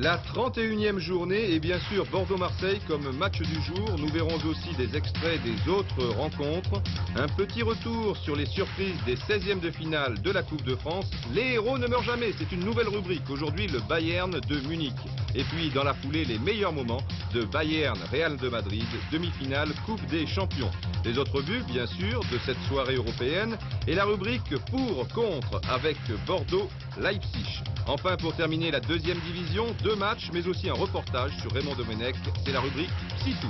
La 31e journée et bien sûr Bordeaux-Marseille comme match du jour. Nous verrons aussi des extraits des autres rencontres. Un petit retour sur les surprises des 16e de finale de la Coupe de France. Les héros ne meurent jamais, c'est une nouvelle rubrique. Aujourd'hui le Bayern de Munich. Et puis dans la foulée les meilleurs moments de Bayern-Real de Madrid, demi-finale Coupe des Champions. Les autres buts bien sûr de cette soirée européenne et la rubrique pour-contre avec Bordeaux-Leipzig. Enfin pour terminer la deuxième division, 2 matchs, mais aussi un reportage sur Raymond Domenech. C'est la rubrique Psy-Tout.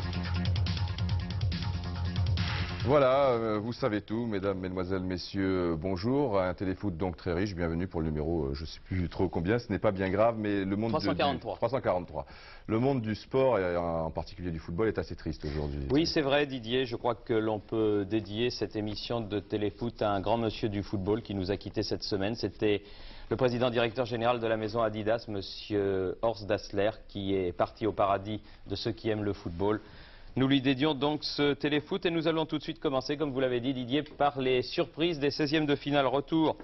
Voilà, vous savez tout, mesdames, mesdemoiselles, messieurs, bonjour. Un téléfoot donc très riche, bienvenue pour le numéro, je ne sais plus trop combien, ce n'est pas bien grave, mais le monde 343. 343. Le monde du sport, et en particulier du football, est assez triste aujourd'hui. Oui, c'est vrai Didier, je crois que l'on peut dédier cette émission de téléfoot à un grand monsieur du football qui nous a quittés cette semaine. C'était le président directeur général de la maison Adidas, monsieur Horst Dassler, qui est parti au paradis de ceux qui aiment le football. Nous lui dédions donc ce téléfoot et nous allons tout de suite commencer, comme vous l'avez dit Didier, par les surprises des 16e de finale retour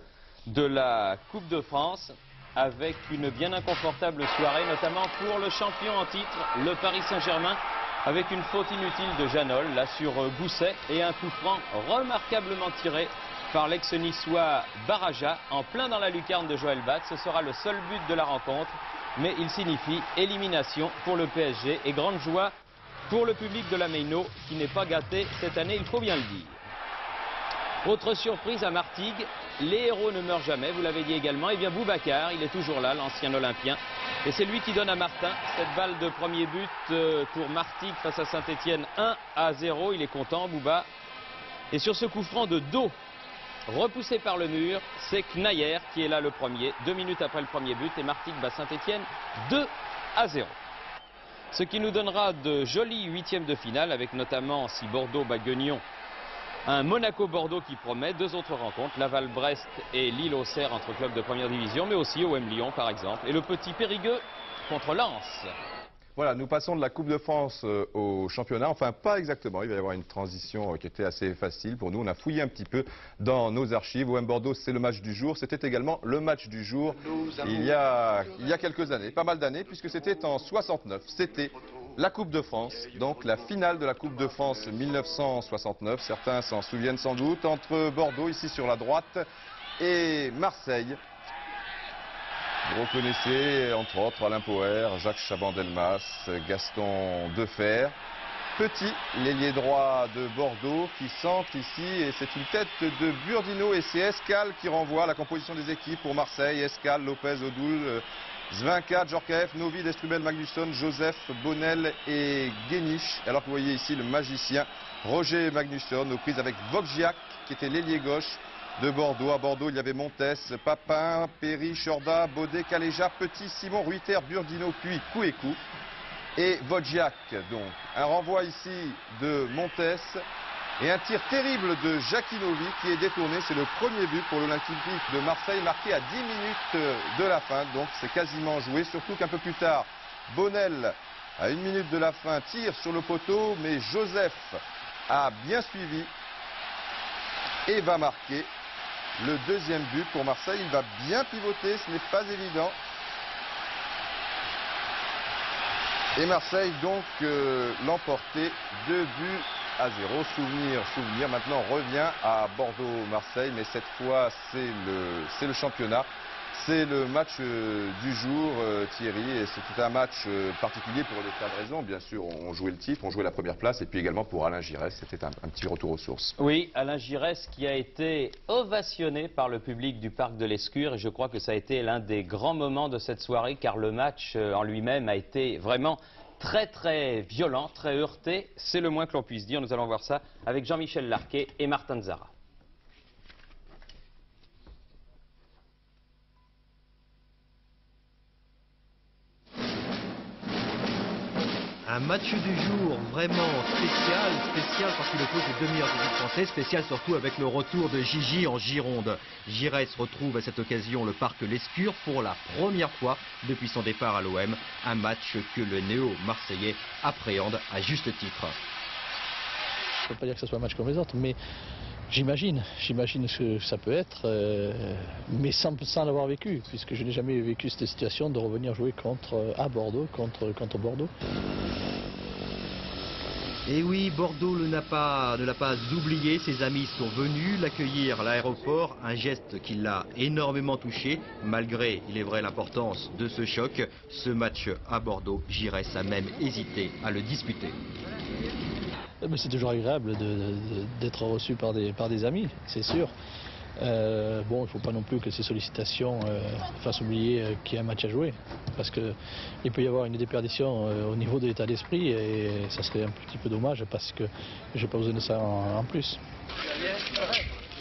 de la Coupe de France, avec une bien inconfortable soirée, notamment pour le champion en titre, le Paris Saint-Germain, avec une faute inutile de Janol, là sur Gousset, et un coup franc remarquablement tiré par l'ex-niçois Baraja, en plein dans la lucarne de Joël Bat. Ce sera le seul but de la rencontre, mais il signifie élimination pour le PSG et grande joie pour le public de la Méno, qui n'est pas gâté cette année, il faut bien le dire. Autre surprise à Martigues, les héros ne meurent jamais, vous l'avez dit également. Et bien Boubacar, il est toujours là, l'ancien Olympien. Et c'est lui qui donne à Martin cette balle de premier but pour Martigues face à Saint-Etienne, 1-0. Il est content, Bouba. Et sur ce coup franc de dos, repoussé par le mur, c'est Knayer qui est là le premier, 2 minutes après le premier but. Et Martigues bat Saint-Etienne 2-0. Ce qui nous donnera de jolis 8e de finale, avec notamment, si Bordeaux bat Guignon, un Monaco-Bordeaux qui promet, 2 autres rencontres, Laval-Brest et Lille-Auxerre entre clubs de première division, mais aussi OM-Lyon par exemple, et le petit Périgueux contre Lens. Voilà, nous passons de la Coupe de France au championnat, enfin pas exactement, il va y avoir une transition qui était assez facile pour nous. On a fouillé un petit peu dans nos archives. OM Bordeaux, c'est le match du jour, c'était également le match du jour il y a quelques années, pas mal d'années, puisque c'était en 69, c'était la Coupe de France, donc la finale de la Coupe de France 1969, certains s'en souviennent sans doute, entre Bordeaux, ici sur la droite, et Marseille. Vous reconnaissez entre autres Alain Poher, Jacques Chaban-Delmas, Gaston Defer. Petit, l'ailier droit de Bordeaux qui centre ici et c'est une tête de Burdino et c'est Escal qui renvoie la composition des équipes pour Marseille. Escal, Lopez, Odoul, Zvinka, Djorkaeff, Novi, Destrubel, Magnusson, Joseph, Bonnel et Guéniche. Alors que vous voyez ici le magicien Roger Magnusson aux prises avec Wojciak qui était l'ailier gauche de Bordeaux. À Bordeaux, il y avait Montes, Papin, Perry, Chorda, Baudet, Caléja, Petit, Simon, Ruiter, Burdino, puis Kouékou et Wojciak. Donc, un renvoi ici de Montes et un tir terrible de Jakinovic qui est détourné. C'est le premier but pour l'Olympique de Marseille, marqué à 10 minutes de la fin. Donc, c'est quasiment joué, surtout qu'un peu plus tard, Bonnel, à 1 minute de la fin, tire sur le poteau, mais Joseph a bien suivi et va marquer le deuxième but pour Marseille. Il va bien pivoter, ce n'est pas évident. Et Marseille donc l'emporter 2-0. Souvenir maintenant revient à Bordeaux-Marseille, mais cette fois c'est le championnat. C'est le match du jour, Thierry, et c'était un match particulier pour des tas de raisons. Bien sûr, on jouait le titre, on jouait la première place, et puis également pour Alain Giresse, c'était un petit retour aux sources. Oui, Alain Giresse qui a été ovationné par le public du Parc de l'Escure, et je crois que ça a été l'un des grands moments de cette soirée, car le match en lui-même a été vraiment très très violent, très heurté, c'est le moins que l'on puisse dire. Nous allons voir ça avec Jean-Michel Larquet et Martin Zara. Un match du jour vraiment spécial parce qu'il oppose les 2 meilleures équipes françaises, spécial surtout avec le retour de Gigi en Gironde. Giresse retrouve à cette occasion le Parc Lescure pour la première fois depuis son départ à l'OM, un match que le néo-marseillais appréhende à juste titre. Je ne peux pas dire que ce soit un match comme les autres, mais J'imagine ce que ça peut être, mais sans l'avoir vécu, puisque je n'ai jamais vécu cette situation de revenir jouer à Bordeaux, contre Bordeaux. Et oui, Bordeaux ne l'a pas oublié, ses amis sont venus l'accueillir à l'aéroport, un geste qui l'a énormément touché, malgré, il est vrai, l'importance de ce choc. Ce match à Bordeaux, Giresse a même hésité à le disputer. C'est toujours agréable d'être reçu par des amis, c'est sûr. Bon, il ne faut pas non plus que ces sollicitations fassent oublier qu'il y a un match à jouer, parce qu'il peut y avoir une déperdition au niveau de l'état d'esprit, et ça serait un petit peu dommage, parce que je n'ai pas besoin de ça en plus.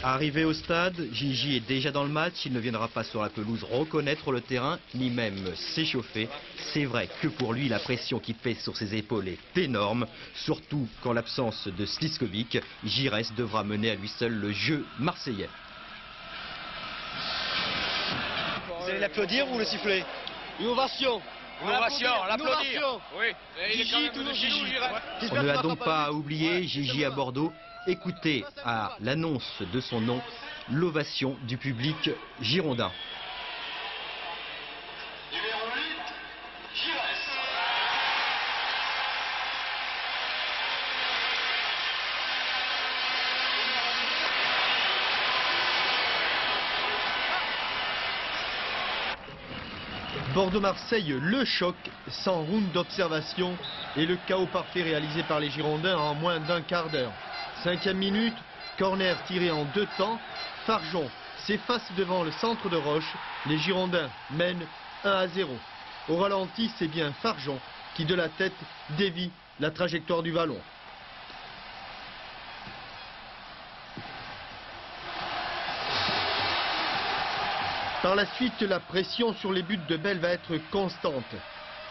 Arrivé au stade, Gigi est déjà dans le match, il ne viendra pas sur la pelouse reconnaître le terrain, ni même s'échauffer. C'est vrai que pour lui, la pression qui pèse sur ses épaules est énorme, surtout qu'en l'absence de Sliskovic, Giresse devra mener à lui seul le jeu marseillais. Vous allez l'applaudir ou le siffler? Une ovation. Une ovation, l'applaudir. Oui. Gigi, toujours Gigi. On ne l'a donc pas oublié, Gigi à Bordeaux. Écoutez à l'annonce de son nom l'ovation du public girondin. Numéro 8, Giresse. Bordeaux-Marseille, le choc, sans round d'observation et le chaos parfait réalisé par les Girondins en moins d'un quart d'heure. 5e minute, corner tiré en 2 temps, Farjon s'efface devant le centre de Roche, les Girondins mènent 1-0. Au ralenti, c'est bien Farjon qui de la tête dévie la trajectoire du ballon. Par la suite, la pression sur les buts de Bell va être constante.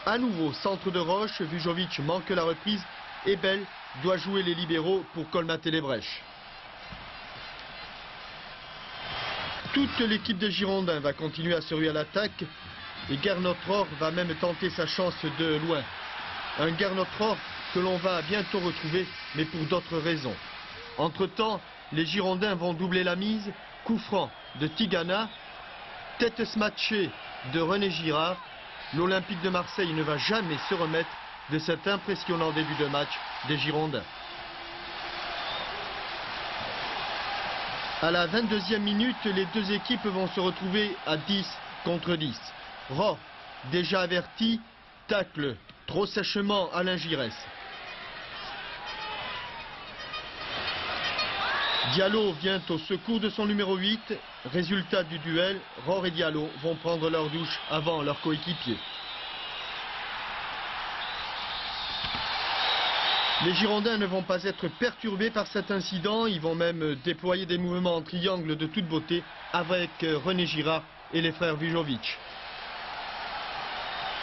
À nouveau, centre de Roche, Vujovic manque la reprise et Bell doit jouer les libéraux pour colmater les brèches. Toute l'équipe de Girondins va continuer à se ruer à l'attaque et Garnotror va même tenter sa chance de loin. Un Garnotror que l'on va bientôt retrouver, mais pour d'autres raisons. Entre-temps, les Girondins vont doubler la mise, coup franc de Tigana, tête smatchée de René Girard. L'Olympique de Marseille ne va jamais se remettre de cet impressionnant début de match des Girondins. À la 22e minute, les deux équipes vont se retrouver à 10 contre 10. Roh, déjà averti, tacle trop sèchement Alain Giresse. Diallo vient au secours de son numéro 8. Résultat du duel, Roh et Diallo vont prendre leur douche avant leur coéquipier. Les Girondins ne vont pas être perturbés par cet incident, ils vont même déployer des mouvements en triangle de toute beauté avec René Girard et les frères Vujovic.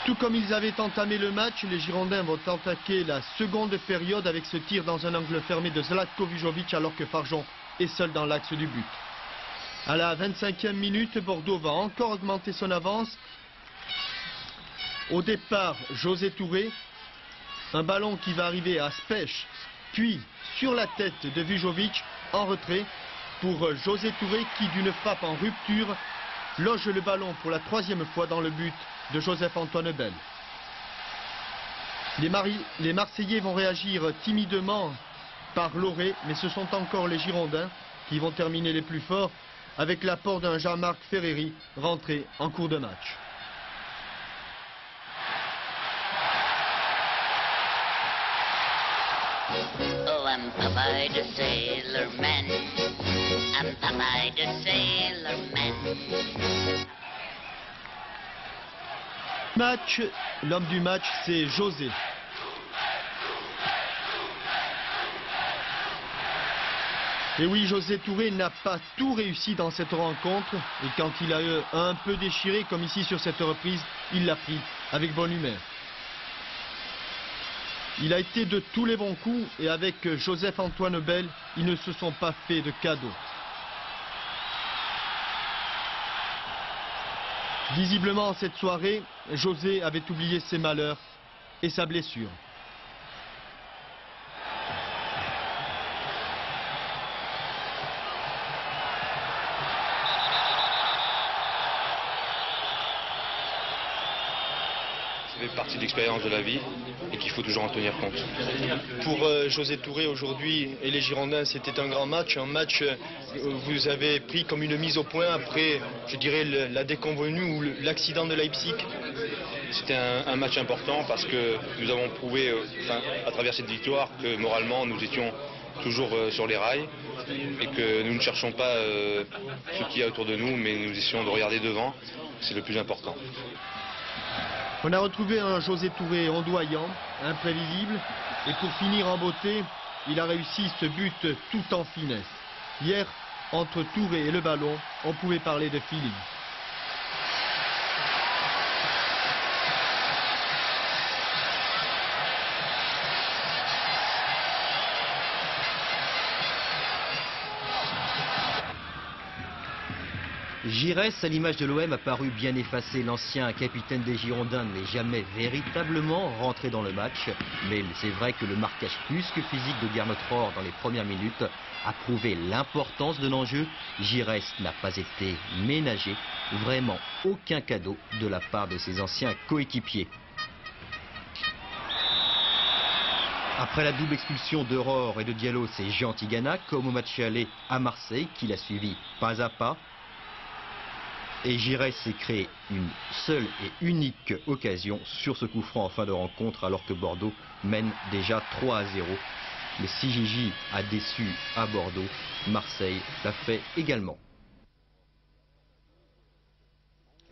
Tout comme ils avaient entamé le match, les Girondins vont attaquer la seconde période avec ce tir dans un angle fermé de Zlatko Vujovic alors que Farjon est seul dans l'axe du but. À la 25e minute, Bordeaux va encore augmenter son avance. Au départ, José Touré. Un ballon qui va arriver à Spech, puis sur la tête de Vujovic en retrait pour José Touré qui d'une frappe en rupture loge le ballon pour la 3e fois dans le but de Joseph-Antoine Bell. Les Marseillais vont réagir timidement par Loré, mais ce sont encore les Girondins qui vont terminer les plus forts avec l'apport d'un Jean-Marc Ferreri rentré en cours de match. Oh, I'm Popeye the Sailor Man. I'm Popeye the Sailor Man. Match, l'homme du match, c'est José. Et oui, José Touré n'a pas tout réussi dans cette rencontre. Et quand il a un peu déchiré, comme ici sur cette reprise, il l'a pris avec bonne humeur. Il a été de tous les bons coups et avec Joseph-Antoine Bell, ils ne se sont pas fait de cadeaux. Visiblement, cette soirée, José avait oublié ses malheurs et sa blessure. fait partie de l'expérience de la vie et qu'il faut toujours en tenir compte. Pour José Touré aujourd'hui et les Girondins, c'était un grand match. Un match vous avez pris comme une mise au point après, je dirais, la déconvenue ou l'accident de Leipzig. C'était un match important parce que nous avons prouvé à travers cette victoire que moralement nous étions toujours sur les rails et que nous ne cherchons pas ce qu'il y a autour de nous, mais nous essayons de regarder devant. C'est le plus important. On a retrouvé un José Touré ondoyant, imprévisible, et pour finir en beauté, il a réussi ce but tout en finesse. Hier, entre Touré et le ballon, on pouvait parler de feeling. Giresse, à l'image de l'OM, a paru bien effacé. L'ancien capitaine des Girondins n'est jamais véritablement rentré dans le match. Mais c'est vrai que le marquage plus que physique de Gernot Rohr dans les premières minutes a prouvé l'importance de l'enjeu. Giresse n'a pas été ménagé. Vraiment aucun cadeau de la part de ses anciens coéquipiers. Après la double expulsion de Rohr et de Diallo, c'est Jean Tigana, comme au match aller à Marseille, qui l'a suivi pas à pas. Et Giresse s'est créé une seule et unique occasion sur ce coup franc en fin de rencontre alors que Bordeaux mène déjà 3-0. Mais si Gigi a déçu à Bordeaux, Marseille l'a fait également.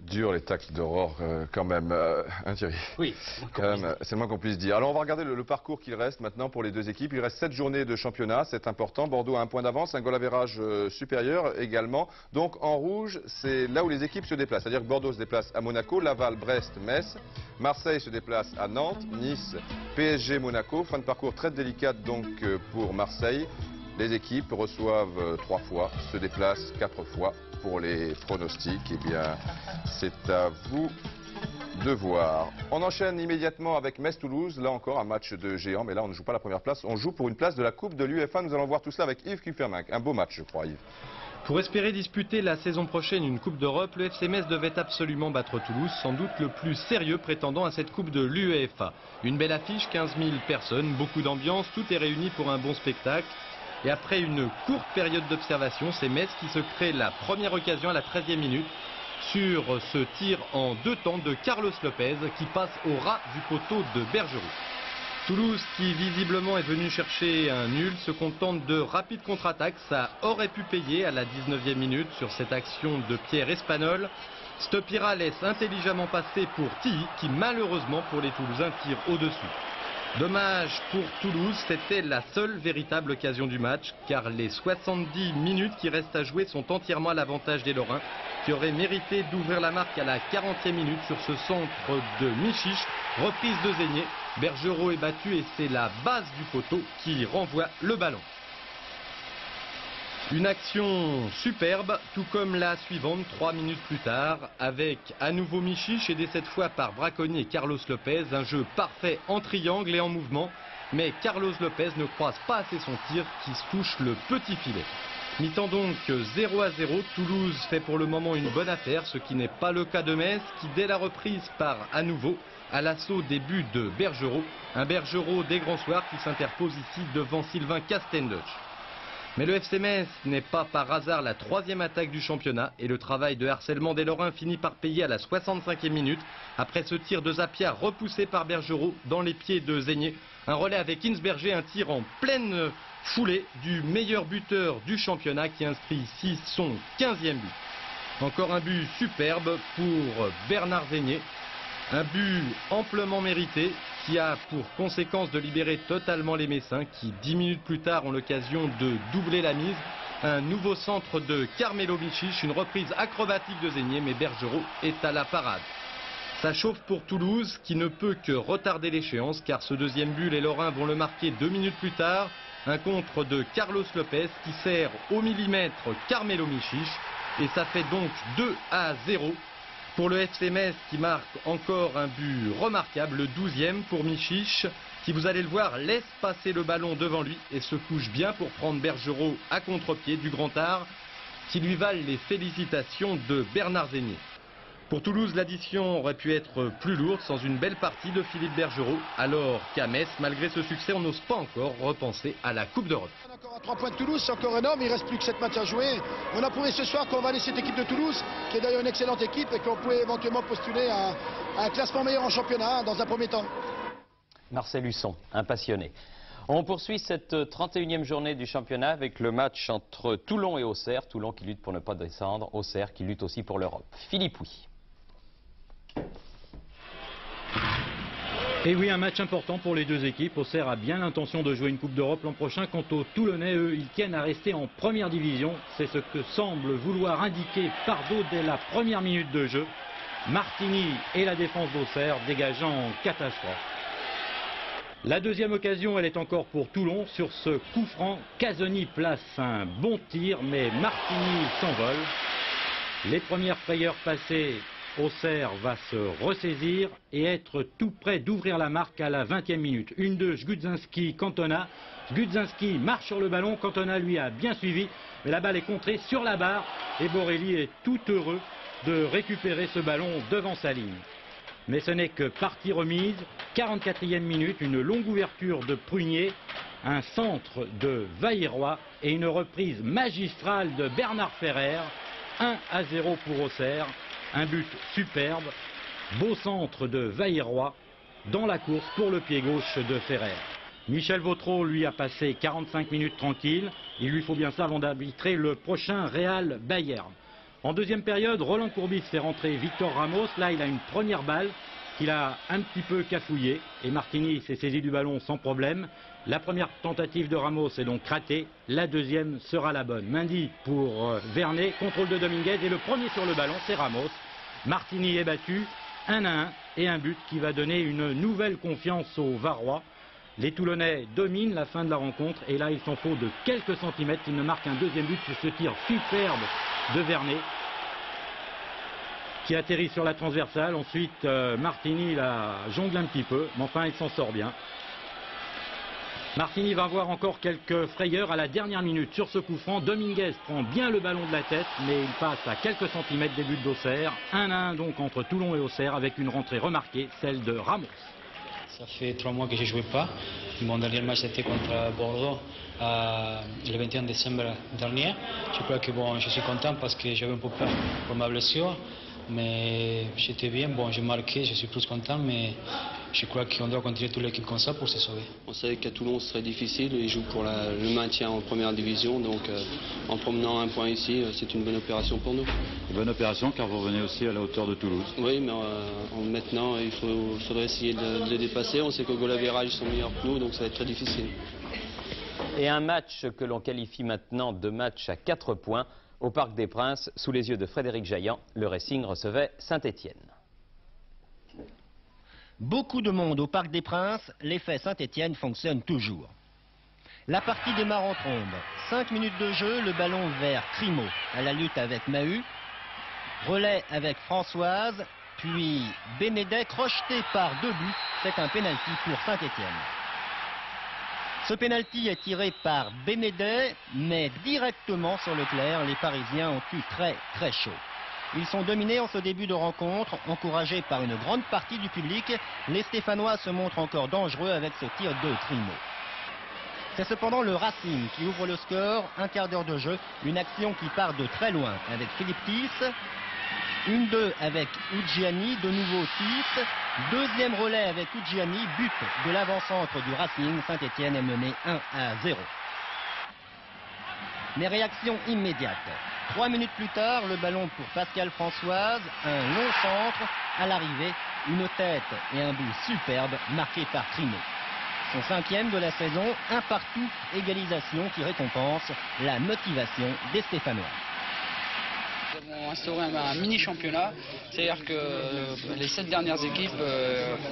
Dur les tacles d'Aurore quand même, hein Thierry? Oui, c'est le moins qu'on puisse dire. Alors on va regarder le parcours qu'il reste maintenant pour les deux équipes. Il reste 7 journées de championnat, c'est important. Bordeaux a un point d'avance, un goal average supérieur également. Donc en rouge, c'est là où les équipes se déplacent. C'est-à-dire que Bordeaux se déplace à Monaco, Laval, Brest, Metz. Marseille se déplace à Nantes, Nice, PSG, Monaco. Fin de parcours très délicate donc pour Marseille. Les équipes reçoivent 3 fois, se déplacent 4 fois. Pour les pronostics, eh bien, c'est à vous de voir. On enchaîne immédiatement avec Metz-Toulouse. Là encore, un match de géant, mais là, on ne joue pas la première place. On joue pour une place de la Coupe de l'UEFA. Nous allons voir tout cela avec Yves Kufferminck. Un beau match, je crois, Yves. Pour espérer disputer la saison prochaine une Coupe d'Europe, le FC Metz devait absolument battre Toulouse, sans doute le plus sérieux prétendant à cette Coupe de l'UEFA. Une belle affiche, 15 000 personnes, beaucoup d'ambiance, tout est réuni pour un bon spectacle. Et après une courte période d'observation, c'est Metz qui se crée la première occasion à la 13e minute sur ce tir en 2 temps de Carlos Lopez qui passe au ras du poteau de Bergerot. Toulouse, qui visiblement est venu chercher un nul, se contente de rapides contre-attaques. Ça aurait pu payer à la 19e minute sur cette action de Pierre Espagnol. Stopira laisse intelligemment passer pour Tilly qui malheureusement pour les Toulousains tire au-dessus. Dommage pour Toulouse, c'était la seule véritable occasion du match, car les 70 minutes qui restent à jouer sont entièrement à l'avantage des Lorrains, qui auraient mérité d'ouvrir la marque à la 40e minute sur ce centre de Michiche, reprise de Zégné. Bergerot est battu et c'est la base du poteau qui renvoie le ballon. Une action superbe, tout comme la suivante, 3 minutes plus tard, avec à nouveau Michiche aidé cette fois par Braconnier et Carlos Lopez. Un jeu parfait en triangle et en mouvement, mais Carlos Lopez ne croise pas assez son tir qui se touche le petit filet. Mi-temps donc 0-0, Toulouse fait pour le moment une bonne affaire, ce qui n'est pas le cas de Metz, qui dès la reprise part à nouveau à l'assaut des buts de Bergerot. Un Bergerot des grands soirs qui s'impose ici devant Sylvain Castenduch. Mais le FC Metz n'est pas par hasard la 3e attaque du championnat et le travail de harcèlement des Lorrains finit par payer à la 65e minute après ce tir de Zapia repoussé par Bergerot dans les pieds de Zégné. Un relais avec Hinsberger, un tir en pleine foulée du meilleur buteur du championnat qui inscrit ici son 15e but. Encore un but superbe pour Bernard Zégné. Un but amplement mérité qui a pour conséquence de libérer totalement les Messins qui 10 minutes plus tard ont l'occasion de doubler la mise. Un nouveau centre de Carmelo Michiche, une reprise acrobatique de Zégné, mais Bergerot est à la parade. Ça chauffe pour Toulouse qui ne peut que retarder l'échéance car ce deuxième but, les Lorrains vont le marquer 2 minutes plus tard. Un contre de Carlos Lopez qui sert au millimètre Carmelo Michiche et ça fait donc 2-0. Pour le FC Metz qui marque encore un but remarquable, le 12e pour Michiche, qui vous allez le voir laisse passer le ballon devant lui et se couche bien pour prendre Bergerot à contre-pied du grand art, qui lui valent les félicitations de Bernard Zégné. Pour Toulouse, l'addition aurait pu être plus lourde sans une belle partie de Philippe Bergerot. Alors qu'à Metz, malgré ce succès, on n'ose pas encore repenser à la Coupe d'Europe. On a encore à 3 points de Toulouse, c'est encore énorme, il ne reste plus que 7 matchs à jouer. On a prouvé ce soir qu'on va laisser cette équipe de Toulouse, qui est d'ailleurs une excellente équipe, et qu'on pouvait éventuellement postuler à un classement meilleur en championnat dans un premier temps. Marcel Husson, un passionné. On poursuit cette 31e journée du championnat avec le match entre Toulon et Auxerre. Toulon qui lutte pour ne pas descendre, Auxerre qui lutte aussi pour l'Europe. Philippe Huy. Et oui, un match important pour les deux équipes. Auxerre a bien l'intention de jouer une Coupe d'Europe l'an prochain. Quant aux Toulonnais, eux, ils tiennent à rester en première division. C'est ce que semble vouloir indiquer Pardo dès la première minute de jeu. Martini et la défense d'Auxerre dégageant en catastrophe. La deuxième occasion, elle est encore pour Toulon. Sur ce coup franc, Casoni place un bon tir, mais Martini s'envole. Les premières frayeurs passées, Auxerre va se ressaisir et être tout près d'ouvrir la marque à la 20e minute. 1-2, Gudzinski, Cantona. Gudzinski marche sur le ballon, Cantona lui a bien suivi, mais la balle est contrée sur la barre et Borelli est tout heureux de récupérer ce ballon devant sa ligne. Mais ce n'est que partie remise, 44e minute, une longue ouverture de Prunier, un centre de Vailleroy et une reprise magistrale de Bernard Ferrer. 1-0 pour Auxerre. Un but superbe, beau centre de Vailleroy dans la course pour le pied gauche de Ferrer. Michel Vautreau lui a passé 45 minutes tranquille. Il lui faut bien ça avant d'arbitrer le prochain Real Bayern. En deuxième période, Roland Courbis fait rentrer Victor Ramos. Là, il a une première balle qu'il a un petit peu cafouillée et Martini s'est saisi du ballon sans problème. La première tentative de Ramos est donc ratée, la deuxième sera la bonne. Mendy pour Vernet, contrôle de Dominguez et le premier sur le ballon, c'est Ramos. Martini est battu, 1-1 et un but qui va donner une nouvelle confiance aux Varois. Les Toulonnais dominent la fin de la rencontre et là il s'en faut de quelques centimètres qu'il ne marque un deuxième but sur ce tir superbe de Vernet qui atterrit sur la transversale. Ensuite Martini la jongle un petit peu, mais enfin il s'en sort bien. Martini va avoir encore quelques frayeurs à la dernière minute sur ce coup franc. Dominguez prend bien le ballon de la tête, mais il passe à quelques centimètres des buts d'Auxerre. 1-1 donc entre Toulon et Auxerre avec une rentrée remarquée, celle de Ramos. Ça fait 3 mois que je ne jouais pas. Mon dernier match c'était contre Bordeaux le 21 décembre dernier. Je crois que bon, je suis content parce que j'avais un peu peur pour ma blessure. Mais j'étais bien, bon j'ai marqué, je suis plus content, mais je crois qu'on doit continuer toute l'équipe comme ça pour se sauver. On savait qu'à Toulon ce serait difficile, ils jouent pour le maintien en première division, donc en promenant un point ici, c'est une bonne opération pour nous. Une bonne opération car vous revenez aussi à la hauteur de Toulouse. Oui, mais maintenant il faudrait essayer de les dépasser, on sait qu'au goal average ils sont meilleurs que nous, donc ça va être très difficile. Et un match que l'on qualifie maintenant de match à 4 points. Au Parc des Princes, sous les yeux de Frédéric Jaillant, le Racing recevait Saint-Étienne. Beaucoup de monde au Parc des Princes, l'effet Saint-Étienne fonctionne toujours. La partie démarre en trombe. 5 minutes de jeu, le ballon vers Crimo, à la lutte avec Mahut. Relais avec Françoise, puis Bénédet crocheté par 2 buts. C'est un pénalty pour Saint-Étienne. Ce pénalty est tiré par Bénédet, mais directement sur le clair. Les Parisiens ont eu très chaud. Ils sont dominés en ce début de rencontre, encouragés par une grande partie du public. Les Stéphanois se montrent encore dangereux avec ce tir de Crimo. C'est cependant le Racing qui ouvre le score, un quart d'heure de jeu, une action qui part de très loin avec Philippe Tiss. 1-2 avec Udjiani, de nouveau Tiss. Deuxième relais avec Udjiani, but de l'avant-centre du Racing. Saint-Étienne est mené 1-0. Mais réaction immédiate. 3 minutes plus tard, le ballon pour Pascal Françoise, un long centre. À l'arrivée, une tête et un but superbe marqué par Crimo. Son 5e de la saison, un partout, égalisation qui récompense la motivation des Stéphanois. Nous avons instauré un mini-championnat, c'est-à-dire que les 7 dernières équipes,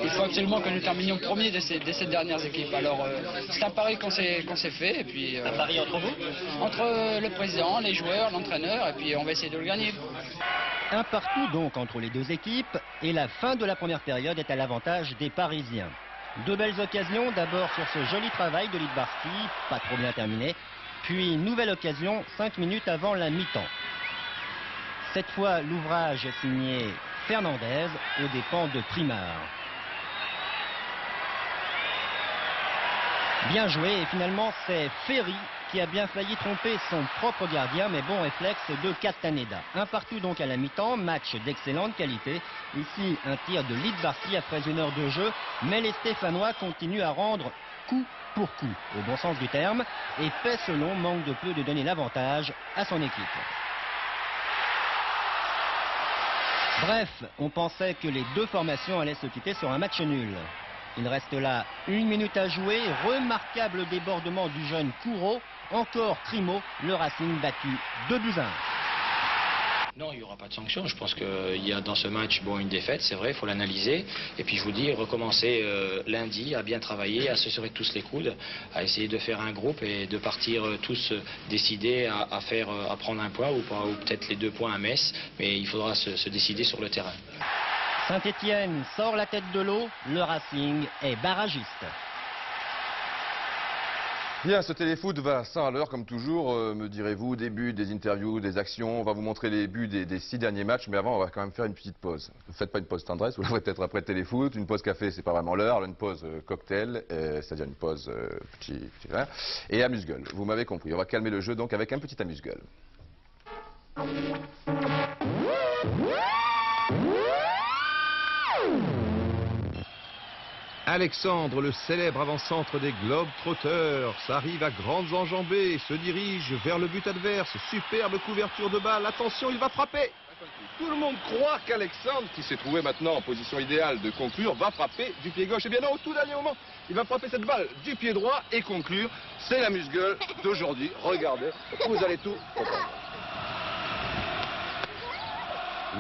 il faut absolument que nous terminions premier des 7 dernières équipes. Alors c'est un pari qu'on s'est fait. Et puis, un pari entre vous? Entre le président, les joueurs, l'entraîneur, et puis on va essayer de le gagner. Un partout donc entre les deux équipes, et la fin de la première période est à l'avantage des Parisiens. 2 belles occasions, d'abord sur ce joli travail de Lidbarski, pas trop bien terminé, puis nouvelle occasion 5 minutes avant la mi-temps. Cette fois, l'ouvrage est signé Fernandez aux dépens de Primeur. Bien joué, et finalement c'est Ferry qui a bien failli tromper son propre gardien, mais bon réflexe de Castaneda. Un partout donc à la mi-temps, match d'excellente qualité. Ici un tir de Lidbarski après 1 heure de jeu, mais les Stéphanois continuent à rendre coup pour coup, au bon sens du terme, et Pesselon manque de peu de donner l'avantage à son équipe. Bref, on pensait que les deux formations allaient se quitter sur un match nul. Il reste là 1 minute à jouer, remarquable débordement du jeune Couraud, encore Crimo, le Racing battu 2-1. Non, il n'y aura pas de sanction. Je pense qu'il y a dans ce match une défaite, c'est vrai, il faut l'analyser. Et puis je vous dis, recommencer lundi à bien travailler, à se serrer tous les coudes, à essayer de faire un groupe et de partir tous décider à prendre un point ou peut-être les 2 points à Metz. Mais il faudra se décider sur le terrain. Saint-Étienne sort la tête de l'eau, le Racing est barragiste. Bien, ce téléfoot va 100 à l'heure comme toujours, me direz-vous, des buts, des interviews, des actions. On va vous montrer les buts des 6 derniers matchs, mais avant on va quand même faire une petite pause. Ne faites pas une pause tendresse, vous la ferez peut-être après le téléfoot. Une pause café, c'est pas vraiment l'heure, une pause cocktail, c'est-à-dire une pause petit vin, et amuse-gueule. Vous m'avez compris, on va calmer le jeu donc avec un petit amuse-gueule. Alexandre, le célèbre avant-centre des Globetrotters, arrive à grandes enjambées, se dirige vers le but adverse. Superbe couverture de balle. Attention, il va frapper. Tout le monde croit qu'Alexandre, qui s'est trouvé maintenant en position idéale de conclure, va frapper du pied gauche. Et bien non, au tout dernier moment, il va frapper cette balle du pied droit et conclure. C'est l'amuse-gueule d'aujourd'hui. Regardez, vous allez tout comprendre.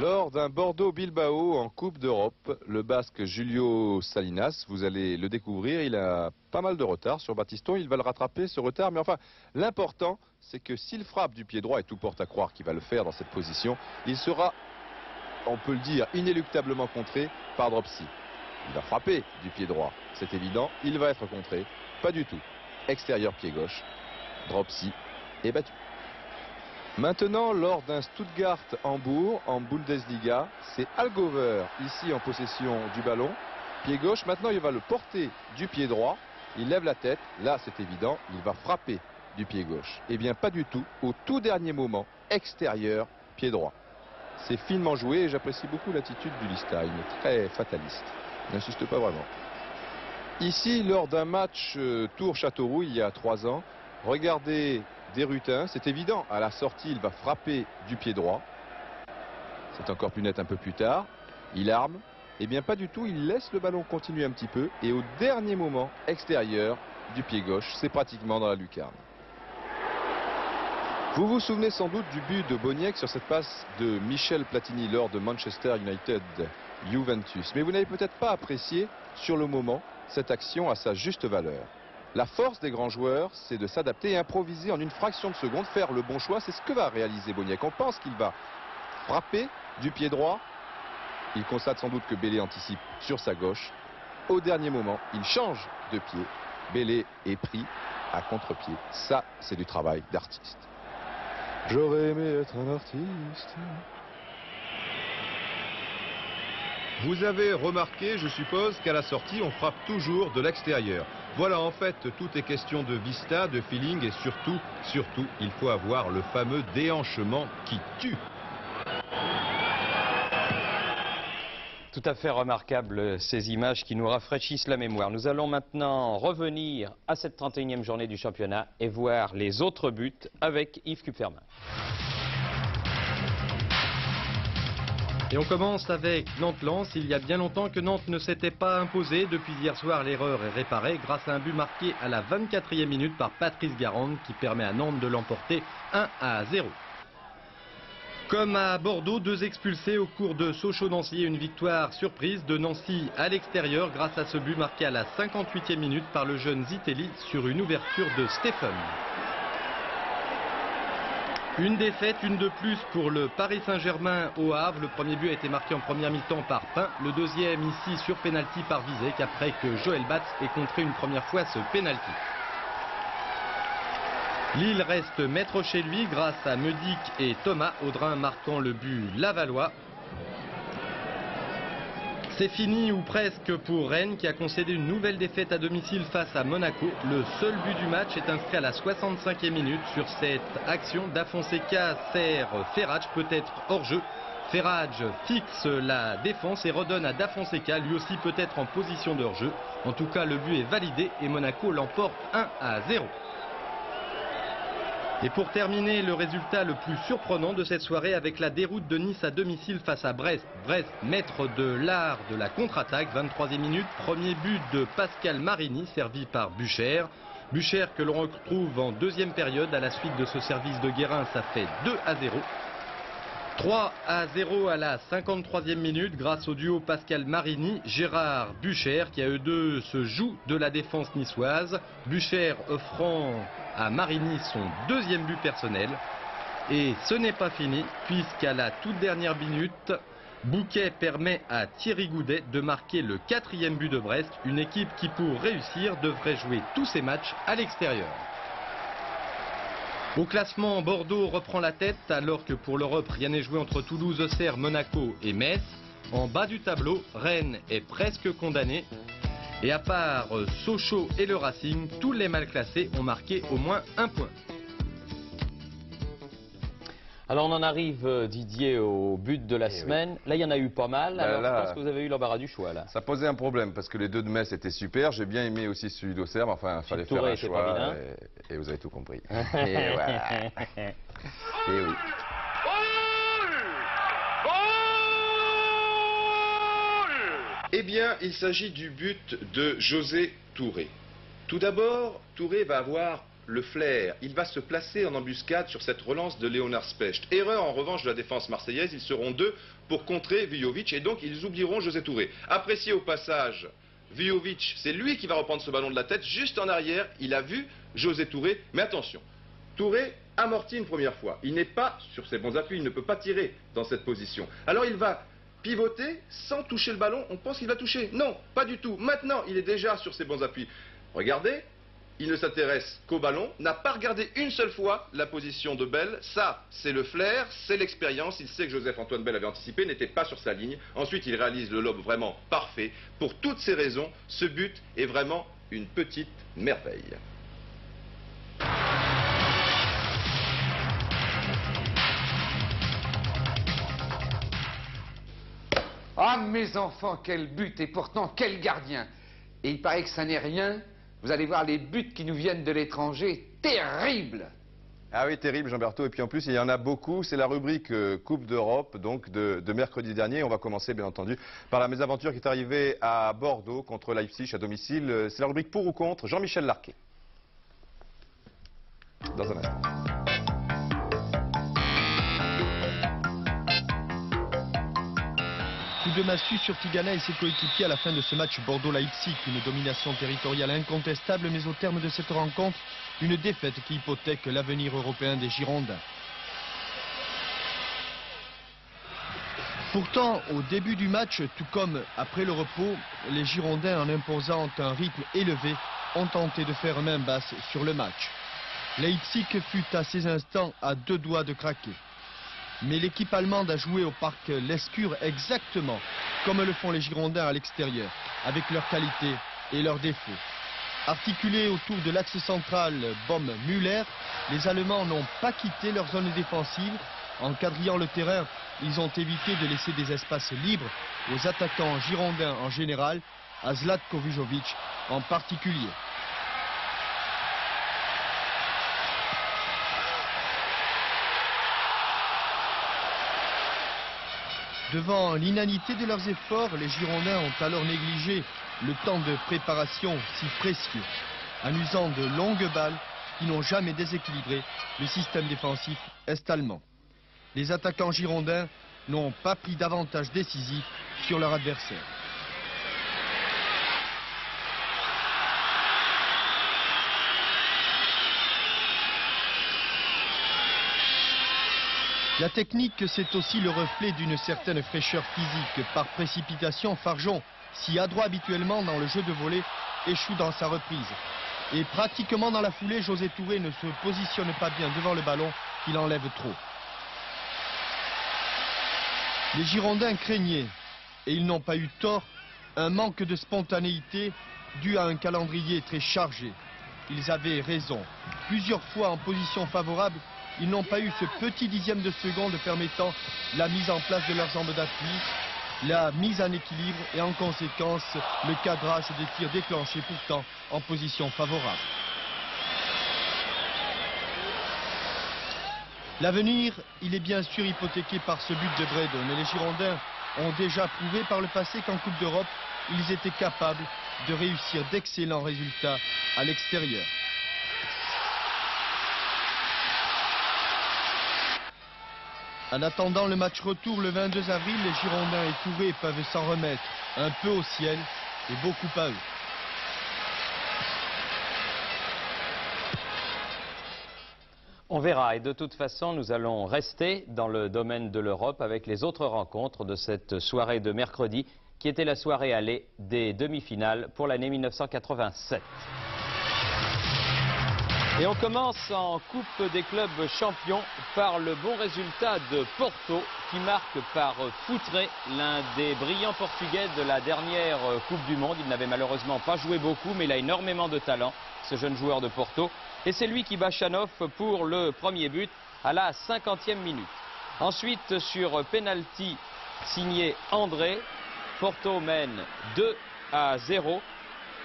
Lors d'un Bordeaux-Bilbao en Coupe d'Europe, le Basque Julio Salinas, vous allez le découvrir, il a pas mal de retard sur Battiston, il va le rattraper ce retard, mais enfin l'important c'est que s'il frappe du pied droit, et tout porte à croire qu'il va le faire dans cette position, il sera, on peut le dire, inéluctablement contré par Dropsy. Il va frapper du pied droit, c'est évident, il va être contré, pas du tout. Extérieur pied gauche, Dropsy est battu. Maintenant, lors d'un Stuttgart-Hambourg en Bundesliga, c'est Algover, ici en possession du ballon. Pied gauche, maintenant il va le porter du pied droit. Il lève la tête, là c'est évident, il va frapper du pied gauche. Eh bien pas du tout, au tout dernier moment, extérieur, pied droit. C'est finement joué et j'apprécie beaucoup l'attitude du Listein, très fataliste. Il n'insiste pas vraiment. Ici, lors d'un match Tours-Châteauroux il y a 3 ans, regardez Desrutins, c'est évident, à la sortie il va frapper du pied droit. C'est encore plus net un peu plus tard. Il arme, eh bien pas du tout, il laisse le ballon continuer un petit peu et au dernier moment, extérieur du pied gauche, c'est pratiquement dans la lucarne. Vous vous souvenez sans doute du but de Boniek sur cette passe de Michel Platini lors de Manchester United Juventus, mais vous n'avez peut-être pas apprécié sur le moment cette action à sa juste valeur. La force des grands joueurs, c'est de s'adapter et improviser en une fraction de seconde, faire le bon choix. C'est ce que va réaliser Boniek. On pense qu'il va frapper du pied droit. Il constate sans doute que Bélé anticipe sur sa gauche. Au dernier moment, il change de pied. Bélé est pris à contre-pied. Ça, c'est du travail d'artiste. J'aurais aimé être un artiste. Vous avez remarqué, je suppose, qu'à la sortie, on frappe toujours de l'extérieur. Voilà, en fait, tout est question de vista, de feeling et surtout, il faut avoir le fameux déhanchement qui tue. Tout à fait remarquable ces images qui nous rafraîchissent la mémoire. Nous allons maintenant revenir à cette 31e journée du championnat et voir les autres buts avec Yves Kupferman. Et on commence avec Nantes-Lens. Il y a bien longtemps que Nantes ne s'était pas imposé. Depuis hier soir, l'erreur est réparée grâce à un but marqué à la 24e minute par Patrice Garande qui permet à Nantes de l'emporter 1-0. Comme à Bordeaux, 2 expulsés au cours de Sochaux-Nancy. Une victoire surprise de Nancy à l'extérieur grâce à ce but marqué à la 58e minute par le jeune Zitelli sur une ouverture de Stephen. Une défaite, une de plus pour le Paris Saint-Germain au Havre. Le premier but a été marqué en première mi-temps par Pain. Le deuxième ici sur pénalty par Vizek après que Joël Batz ait contré une première fois ce pénalty. Lille reste maître chez lui grâce à Meudic et Thomas. Audrin marquant le but lavallois. C'est fini ou presque pour Rennes qui a concédé une nouvelle défaite à domicile face à Monaco. Le seul but du match est inscrit à la 65e minute. Sur cette action, Da Fonseca sert Ferrach, peut-être hors jeu. Ferrach fixe la défense et redonne à Da Fonseca, lui aussi peut-être en position de hors-jeu. En tout cas, le but est validé et Monaco l'emporte 1-0. Et pour terminer, le résultat le plus surprenant de cette soirée avec la déroute de Nice à domicile face à Brest. Brest, maître de l'art de la contre-attaque, 23e minute, premier but de Pascal Marini, servi par Bucher. Bucher que l'on retrouve en deuxième période à la suite de ce service de Guérin, ça fait 2-0. 3-0 à la 53e minute grâce au duo Pascal Marini-Gérard Bucher qui à eux deux se joue de la défense niçoise. Bucher offrant à Marini son deuxième but personnel. Et ce n'est pas fini puisqu'à la toute dernière minute, Bouquet permet à Thierry Goudet de marquer le 4e but de Brest. Une équipe qui pour réussir devrait jouer tous ses matchs à l'extérieur. Au classement, Bordeaux reprend la tête alors que pour l'Europe, rien n'est joué entre Toulouse, Auxerre, Monaco et Metz. En bas du tableau, Rennes est presque condamné. Et à part Sochaux et le Racing, tous les mal classés ont marqué au moins un point. Alors on en arrive, Didier, au but de la semaine. Oui. Là, il y en a eu pas mal. Alors je pense que vous avez eu l'embarras du choix. Là. Ça posait un problème parce que les deux de Metz étaient super. J'ai bien aimé aussi celui d'Auxerre, mais enfin, il fallait faire un choix. Et vous avez tout compris. Et voilà. Et oui. Eh bien, il s'agit du but de José Touré. Tout d'abord, Touré va avoir le flair. Il va se placer en embuscade sur cette relance de Léonard Specht. Erreur en revanche de la défense marseillaise. Ils seront deux pour contrer Vujovic et donc ils oublieront José Touré. Apprécié au passage, Vujovic, c'est lui qui va reprendre ce ballon de la tête. Juste en arrière, il a vu José Touré. Mais attention, Touré amortit une première fois. Il n'est pas sur ses bons appuis. Il ne peut pas tirer dans cette position. Alors il va pivoter sans toucher le ballon. On pense qu'il va toucher. Non, pas du tout. Maintenant, il est déjà sur ses bons appuis. Regardez. Il ne s'intéresse qu'au ballon, n'a pas regardé une seule fois la position de Bell. Ça, c'est le flair, c'est l'expérience. Il sait que Joseph-Antoine Bell avait anticipé, n'était pas sur sa ligne. Ensuite, il réalise le lob vraiment parfait. Pour toutes ces raisons, ce but est vraiment une petite merveille. Ah, mes enfants, quel but! Et pourtant, quel gardien! Et il paraît que ça n'est rien. Vous allez voir les buts qui nous viennent de l'étranger, terribles. Ah oui, terrible Jean-Berthaud. Et puis en plus, il y en a beaucoup. C'est la rubrique Coupe d'Europe, donc de mercredi dernier. On va commencer, bien entendu, par la mésaventure qui est arrivée à Bordeaux contre Leipzig à domicile. C'est la rubrique pour ou contre Jean-Michel Larquet. Dans un instant. Coup de massue sur Tigana et ses coéquipiers à la fin de ce match Bordeaux-Leipzig. Une domination territoriale incontestable, mais au terme de cette rencontre, une défaite qui hypothèque l'avenir européen des Girondins. Pourtant, au début du match, tout comme après le repos, les Girondins, en imposant un rythme élevé, ont tenté de faire main basse sur le match. Leipzig fut à ces instants à deux doigts de craquer. Mais l'équipe allemande a joué au parc Lescure exactement comme le font les Girondins à l'extérieur, avec leurs qualités et leurs défauts. Articulés autour de l'axe central Baum-Müller, les Allemands n'ont pas quitté leur zone défensive. En quadrillant le terrain, ils ont évité de laisser des espaces libres aux attaquants girondins en général, à Zlatko Vujovic en particulier. Devant l'inanité de leurs efforts, les Girondins ont alors négligé le temps de préparation si précieux, en usant de longues balles qui n'ont jamais déséquilibré le système défensif est-allemand. Les attaquants girondins n'ont pas pris d'avantage décisif sur leur adversaire. La technique, c'est aussi le reflet d'une certaine fraîcheur physique. Par précipitation, Farjon, si adroit habituellement dans le jeu de volée, échoue dans sa reprise. Et pratiquement dans la foulée, José Touré ne se positionne pas bien devant le ballon, il enlève trop. Les Girondins craignaient Et ils n'ont pas eu tort, un manque de spontanéité dû à un calendrier très chargé. Ils avaient raison. Plusieurs fois en position favorable, ils n'ont pas eu ce petit dixième de seconde permettant la mise en place de leurs jambes d'appui, la mise en équilibre et en conséquence le cadrage des tirs déclenchés pourtant en position favorable. L'avenir, il est bien sûr hypothéqué par ce but de Bredo, mais les Girondins ont déjà prouvé par le passé qu'en Coupe d'Europe, ils étaient capables de réussir d'excellents résultats à l'extérieur. En attendant le match retour le 22 avril, les Girondins et Touré peuvent s'en remettre un peu au ciel et beaucoup à eux. On verra, et de toute façon, nous allons rester dans le domaine de l'Europe avec les autres rencontres de cette soirée de mercredi, qui était la soirée allée des demi-finales pour l'année 1987. Et on commence en Coupe des clubs champions par le bon résultat de Porto, qui marque par Foutré, l'un des brillants Portugais de la dernière Coupe du Monde. Il n'avait malheureusement pas joué beaucoup, mais il a énormément de talent, ce jeune joueur de Porto. Et c'est lui qui bat Chanov pour le premier but à la 50e minute. Ensuite, sur penalty signé André, Porto mène 2-0.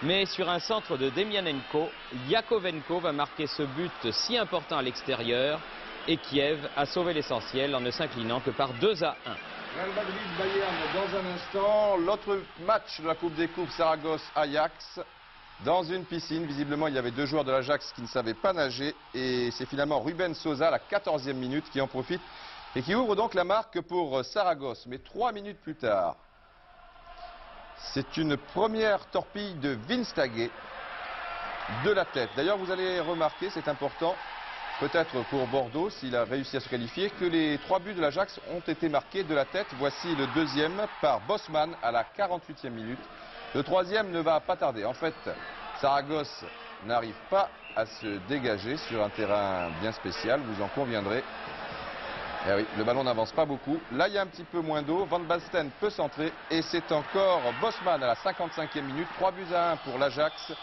Mais sur un centre de Demianenko, Yakovenko va marquer ce but si important à l'extérieur. Et Kiev a sauvé l'essentiel en ne s'inclinant que par 2-1. Real Madrid-Bayern dans un instant. L'autre match de la Coupe des Coupes, Saragosse-Ajax. Dans une piscine, visiblement, il y avait deux joueurs de l'Ajax qui ne savaient pas nager. Et c'est finalement Ruben Sosa, à la 14e minute, qui en profite et qui ouvre donc la marque pour Saragosse. Mais 3 minutes plus tard, c'est une première torpille de Vinstagé de la tête. D'ailleurs, vous allez remarquer, c'est important, peut-être pour Bordeaux, s'il a réussi à se qualifier, que les 3 buts de l'Ajax ont été marqués de la tête. Voici le deuxième par Bosman à la 48e minute. Le troisième ne va pas tarder. En fait, Saragosse n'arrive pas à se dégager sur un terrain bien spécial, vous en conviendrez. Eh oui, le ballon n'avance pas beaucoup. Là, il y a un petit peu moins d'eau. Van Basten peut centrer. Et c'est encore Bosman à la 55e minute. 3-1 pour l'Ajax,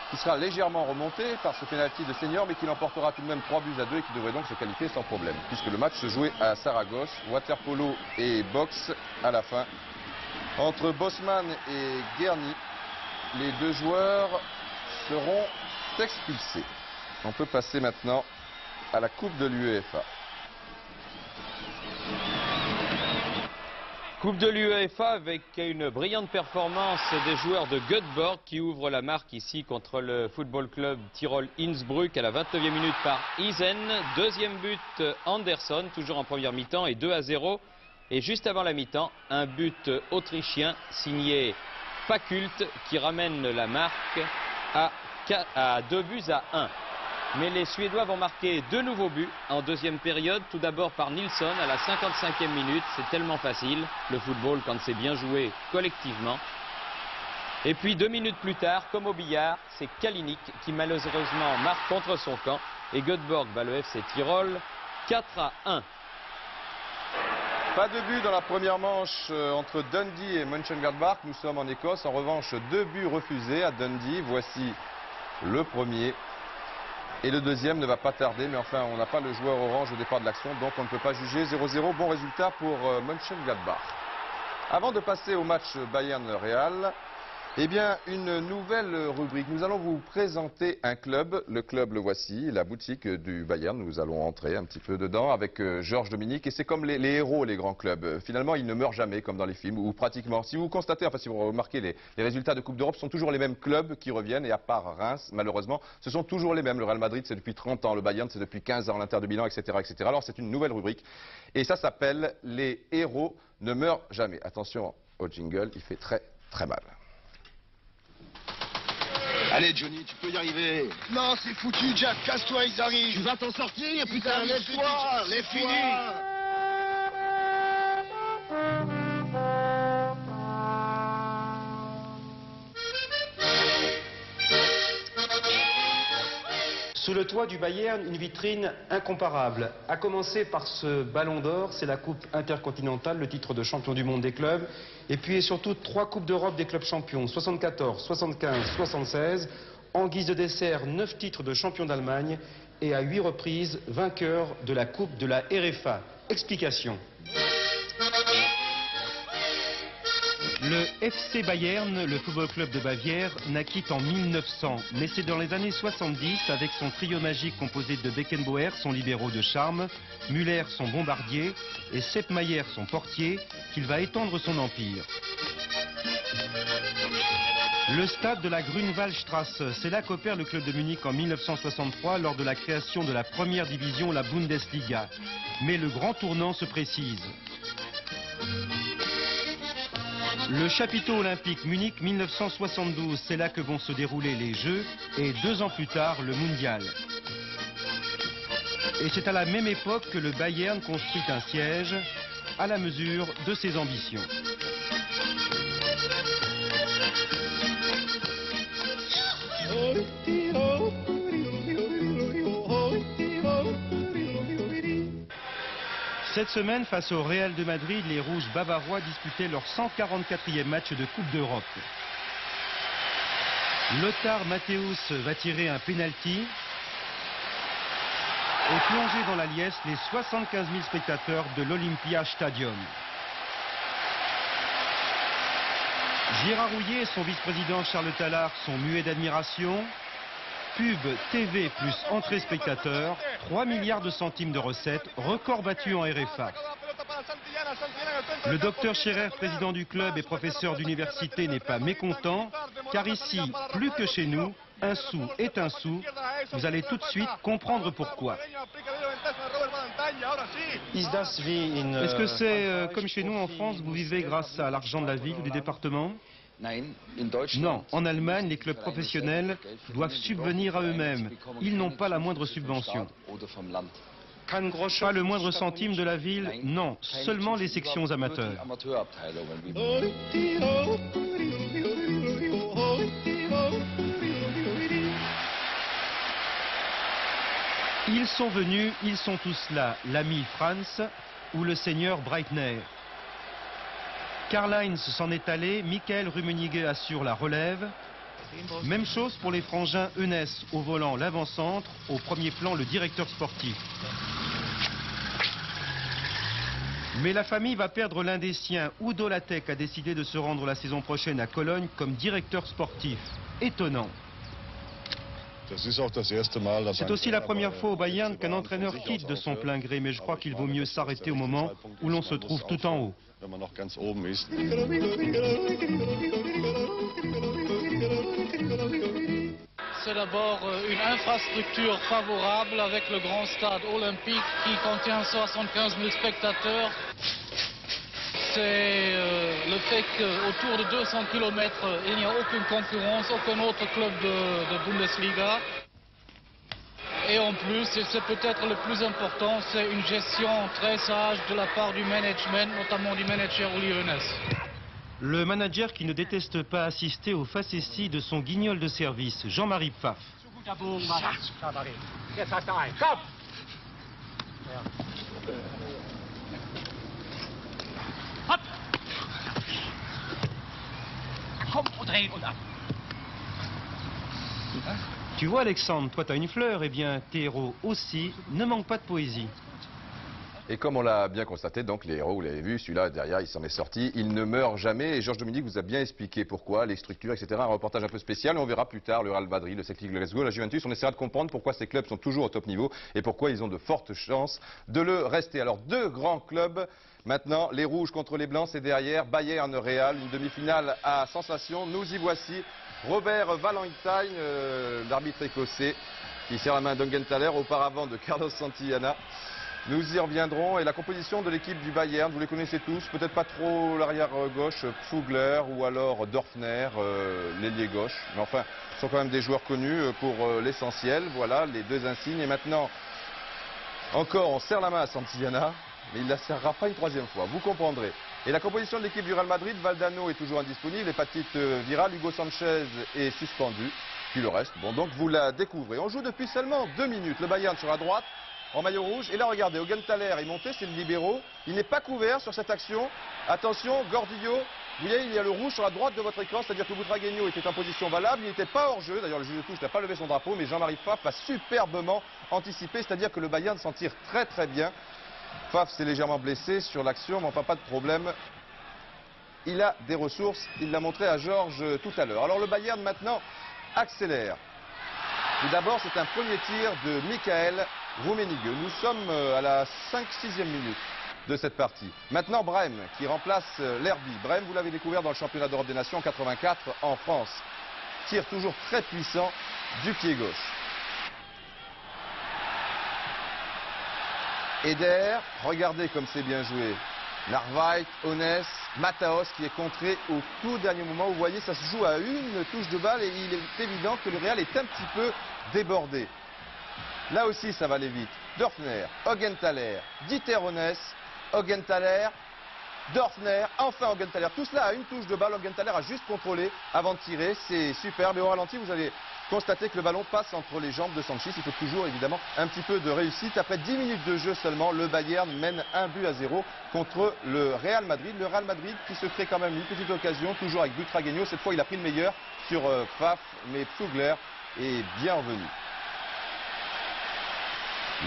qui sera légèrement remonté par ce pénalty de Senior, mais qui l'emportera tout de même 3-2 et qui devrait donc se qualifier sans problème, puisque le match se jouait à Saragosse. Waterpolo et boxe à la fin. Entre Bosman et Guerny, les deux joueurs seront expulsés. On peut passer maintenant à la Coupe de l'UEFA. Coupe de l'UEFA avec une brillante performance des joueurs de Göteborg qui ouvrent la marque ici contre le football club Tirol Innsbruck à la 29e minute par Isen. Deuxième but Anderson, toujours en première mi-temps, et 2-0. Et juste avant la mi-temps, un but autrichien signé Fakult qui ramène la marque à 2-1. Mais les Suédois vont marquer 2 nouveaux buts en deuxième période. Tout d'abord par Nilsson à la 55e minute. C'est tellement facile, le football, quand c'est bien joué collectivement. Et puis 2 minutes plus tard, comme au billard, c'est Kalinic qui malheureusement marque contre son camp. Et Göteborg bat le FC Tirol 4-1. Pas de but dans la première manche entre Dundee et Mönchengladbach. Nous sommes en Écosse. En revanche, 2 buts refusés à Dundee. Voici le premier. Et le deuxième ne va pas tarder. Mais enfin, on n'a pas le joueur orange au départ de l'action. Donc on ne peut pas juger. 0-0. Bon résultat pour Mönchengladbach. Avant de passer au match Bayern-Real, eh bien, une nouvelle rubrique. Nous allons vous présenter un club. Le club, le voici, la boutique du Bayern. Nous allons entrer un petit peu dedans avec Georges Dominique. Et c'est comme les héros, les grands clubs. Finalement, ils ne meurent jamais, comme dans les films, ou pratiquement. Si vous constatez, enfin, si vous remarquez, les résultats de Coupe d'Europe sont toujours les mêmes clubs qui reviennent. Et à part Reims, malheureusement, ce sont toujours les mêmes. Le Real Madrid, c'est depuis 30 ans. Le Bayern, c'est depuis 15 ans. L'Inter de Milan, etc., etc. Alors, c'est une nouvelle rubrique. Et ça s'appelle « Les héros ne meurent jamais ». Attention au jingle, il fait très, très mal. Allez Johnny, tu peux y arriver. Non, c'est foutu, Jack, casse-toi, ils arrivent. Tu vas t'en sortir, putain, lève-toi, c'est fini. Sous le toit du Bayern, une vitrine incomparable. À commencer par ce ballon d'or, c'est la Coupe intercontinentale, le titre de champion du monde des clubs. Et puis et surtout 3 Coupes d'Europe des clubs champions, 74, 75, 76. En guise de dessert, 9 titres de champion d'Allemagne et à 8 reprises, vainqueur de la Coupe de la RFA. Explication. Le FC Bayern, le football club de Bavière, naquit en 1900, mais c'est dans les années 70, avec son trio magique composé de Beckenbauer, son libéraux de charme, Müller, son bombardier, et Sepp Maier, son portier, qu'il va étendre son empire. Le stade de la Grünwaldstrasse, c'est là qu'opère le club de Munich en 1963 lors de la création de la première division, la Bundesliga. Mais le grand tournant se précise. Le chapiteau olympique Munich 1972, c'est là que vont se dérouler les Jeux et 2 ans plus tard le Mondial. Et c'est à la même époque que le Bayern construit un siège à la mesure de ses ambitions. Cette semaine, face au Real de Madrid, les Rouges bavarois disputaient leur 144e match de Coupe d'Europe. Lothar Matthäus va tirer un penalty et plonger dans la liesse les 75 000 spectateurs de l'Olympia Stadium. Gérard Rouillet et son vice-président Charles Tallard sont muets d'admiration. Pub, TV plus entrée spectateur, 3 milliards de centimes de recettes, record battu en RFA. Le docteur Scherer, président du club et professeur d'université, n'est pas mécontent, car ici, plus que chez nous, un sou est un sou. Vous allez tout de suite comprendre pourquoi. Est-ce que c'est comme chez nous en France, vous vivez grâce à l'argent de la ville ou du département ? Non, en Allemagne, les clubs professionnels doivent subvenir à eux-mêmes. Ils n'ont pas la moindre subvention. Pas le moindre centime de la ville, non, seulement les sections amateurs. Ils sont venus, ils sont tous là, l'ami Franz ou le seigneur Breitner. Karl-Heinz s'en est allé, Michael Rummenigge assure la relève. Même chose pour les frangins Eunès, au volant l'avant-centre, au premier plan le directeur sportif. Mais la famille va perdre l'un des siens. Udo Lattek a décidé de se rendre la saison prochaine à Cologne comme directeur sportif. Étonnant. C'est aussi la première fois au Bayern qu'un entraîneur quitte de son plein gré, mais je crois qu'il vaut mieux s'arrêter au moment où l'on se trouve tout en haut. C'est d'abord une infrastructure favorable avec le grand stade olympique qui contient 75 000 spectateurs. C'est le fait qu'autour de 200 km, il n'y a aucune concurrence, aucun autre club de Bundesliga. Et en plus, et c'est peut-être le plus important, c'est une gestion très sage de la part du management, notamment du manager Uli Hoeneß. Le manager qui ne déteste pas assister aux facéties de son guignol de service, Jean-Marie Pfaff. Tu vois Alexandre, toi t'as une fleur, eh bien tes héros aussi ne manquent pas de poésie. Et comme on l'a bien constaté, donc les héros, vous l'avez vu, celui-là derrière, il s'en est sorti, il ne meurt jamais. Et Georges Dominique vous a bien expliqué pourquoi, les structures, etc. Un reportage un peu spécial. On verra plus tard le Real Madrid, le Celtic Glasgow, la Juventus. On essaiera de comprendre pourquoi ces clubs sont toujours au top niveau et pourquoi ils ont de fortes chances de le rester. Alors 2 grands clubs. Maintenant, les rouges contre les blancs, c'est derrière. Bayern Real, une demi-finale à sensation. Nous y voici. Robert Valentine, l'arbitre écossais, qui serre la main d'Ungenthaler, auparavant de Carlos Santillana. Nous y reviendrons. Et la composition de l'équipe du Bayern, vous les connaissez tous, peut-être pas trop l'arrière gauche, Pfugler ou alors Dorfner, l'ailier gauche. Mais enfin, ce sont quand même des joueurs connus pour l'essentiel. Voilà, les 2 insignes. Et maintenant, encore, on serre la main à Santillana, mais il ne la serrera pas une 3e fois, vous comprendrez. Et la composition de l'équipe du Real Madrid, Valdano est toujours indisponible, hépatite virale, Hugo Sanchez est suspendu. puis le reste, bon, donc vous la découvrez. On joue depuis seulement 2 minutes. Le Bayern sur la droite, en maillot rouge. Et là, regardez, Augenthaler est monté, c'est le libéro. Il n'est pas couvert sur cette action. Attention, Gordillo. Vous voyez, il y a le rouge sur la droite de votre écran, c'est-à-dire que Butragueño était en position valable. Il n'était pas hors jeu. D'ailleurs, le juge de touche n'a pas levé son drapeau, mais Jean-Marie Pfaff a superbement anticipé, c'est-à-dire que le Bayern s'en tire très très bien. Pfaff s'est légèrement blessé sur l'action, mais enfin pas de problème. Il a des ressources, il l'a montré à Georges tout à l'heure. Alors le Bayern maintenant accélère. Tout d'abord, c'est un premier tir de Michael Rummenigge. Nous sommes à la 5-6e minute de cette partie. Maintenant, Brême qui remplace l'Herbie. Brême, vous l'avez découvert dans le championnat d'Europe des Nations en 84 en France. Tir toujours très puissant du pied gauche. Eder, regardez comme c'est bien joué. Narvaez, Ones, Mataos qui est contré au tout dernier moment. Vous voyez, ça se joue à une touche de balle et il est évident que le Real est un petit peu débordé. Là aussi, ça va aller vite. Dörfner, Augenthaler, Dieter Ones, Augenthaler, Dörfner, enfin Augenthaler. Tout cela à une touche de balle. Augenthaler a juste contrôlé avant de tirer. C'est superbe. Et au ralenti, vous allez constater que le ballon passe entre les jambes de Sanchis. Il faut toujours évidemment un petit peu de réussite. Après 10 minutes de jeu seulement, le Bayern mène 1-0 contre le Real Madrid. Le Real Madrid qui se crée quand même une petite occasion, toujours avec Butragueño. Cette fois, il a pris le meilleur sur Pfaff, mais Pfugler est bien revenu.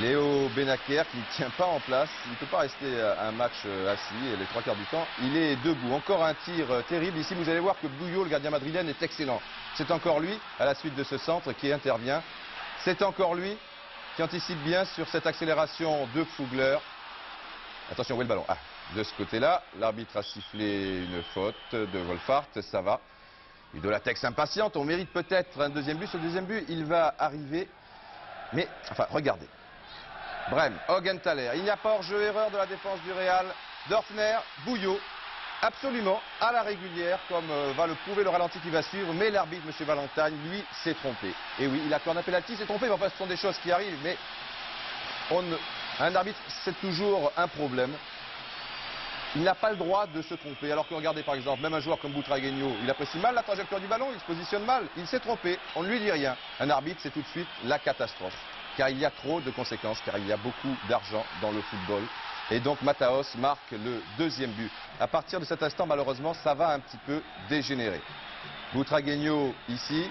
Léo Benaker qui ne tient pas en place, il ne peut pas rester un match assis les 3 quarts du temps, il est debout. Encore un tir terrible, ici vous allez voir que Bouillot, le gardien madrilène, est excellent. C'est encore lui, à la suite de ce centre, qui intervient. C'est encore lui qui anticipe bien sur cette accélération de Pfugler. Attention, où est le ballon? Ah, de ce côté-là, l'arbitre a sifflé une faute de Wolfhard, ça va. De la Tex impatiente, on mérite peut-être un deuxième but. Ce deuxième but, il va arriver, mais enfin, regardez. Brême, Augenthaler, il n'y a pas hors-jeu, erreur de la défense du Real. Dörfner, Bouillot, absolument à la régulière, comme va le prouver le ralenti qui va suivre. Mais l'arbitre, M. Valentine, lui, s'est trompé. Et oui, il accorde un pénalty, s'est trompé. Mais enfin, ce sont des choses qui arrivent. Mais un arbitre, c'est toujours un problème. Il n'a pas le droit de se tromper. Alors que regardez par exemple, même un joueur comme Butragueño, il apprécie mal la trajectoire du ballon, il se positionne mal, il s'est trompé, on ne lui dit rien. Un arbitre, c'est tout de suite la catastrophe. Car il y a trop de conséquences, car il y a beaucoup d'argent dans le football. Et donc Mataos marque le deuxième but. À partir de cet instant, malheureusement, ça va un petit peu dégénérer. Butragueño ici,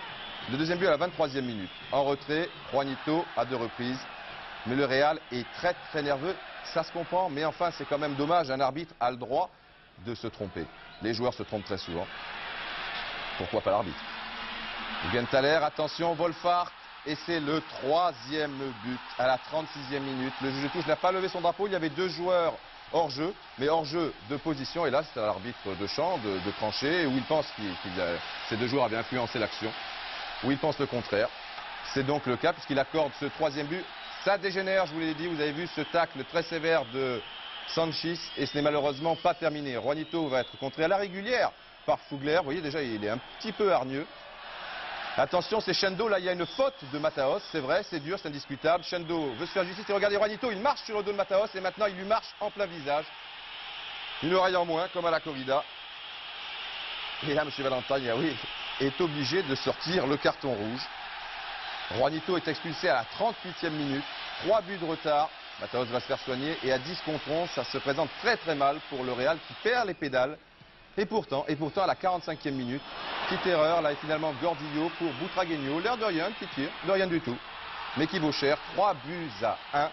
le deuxième but à la 23e minute. En retrait, Juanito à 2 reprises. Mais le Real est très très nerveux, ça se comprend, mais enfin c'est quand même dommage, un arbitre a le droit de se tromper. Les joueurs se trompent très souvent. Pourquoi pas l'arbitre? Augenthaler, attention, Wolfhard. Et c'est le 3e but à la 36e minute. Le juge de touche n'a pas levé son drapeau. Il y avait 2 joueurs hors jeu, mais hors jeu de position. Et là, c'est à l'arbitre de champ de trancher, où il pense que ces 2 joueurs avaient influencé l'action, où il pense le contraire. C'est donc le cas, puisqu'il accorde ce 3e but. Ça dégénère, je vous l'ai dit. Vous avez vu ce tacle très sévère de Sanchis. Et ce n'est malheureusement pas terminé. Juanito va être contré à la régulière par Pfugler. Vous voyez, déjà, il est un petit peu hargneux. Attention, c'est Chendo, là il y a une faute de Mataos, c'est vrai, c'est dur, c'est indiscutable. Chendo veut se faire justice et regardez Juanito, il marche sur le dos de Mataos et maintenant il lui marche en plein visage. Une oreille en moins, comme à la corrida. Et là, M. Valentine, ah oui, est obligé de sortir le carton rouge. Juanito est expulsé à la 38e minute, 3 buts de retard. Mataos va se faire soigner et à 10 contre 11, ça se présente très très mal pour le Real qui perd les pédales. Et pourtant à la 45e minute, petite erreur, là, et finalement Gordillo pour Butragueño, l'air de rien, petit tir, de rien du tout, mais qui vaut cher, 3 buts à 1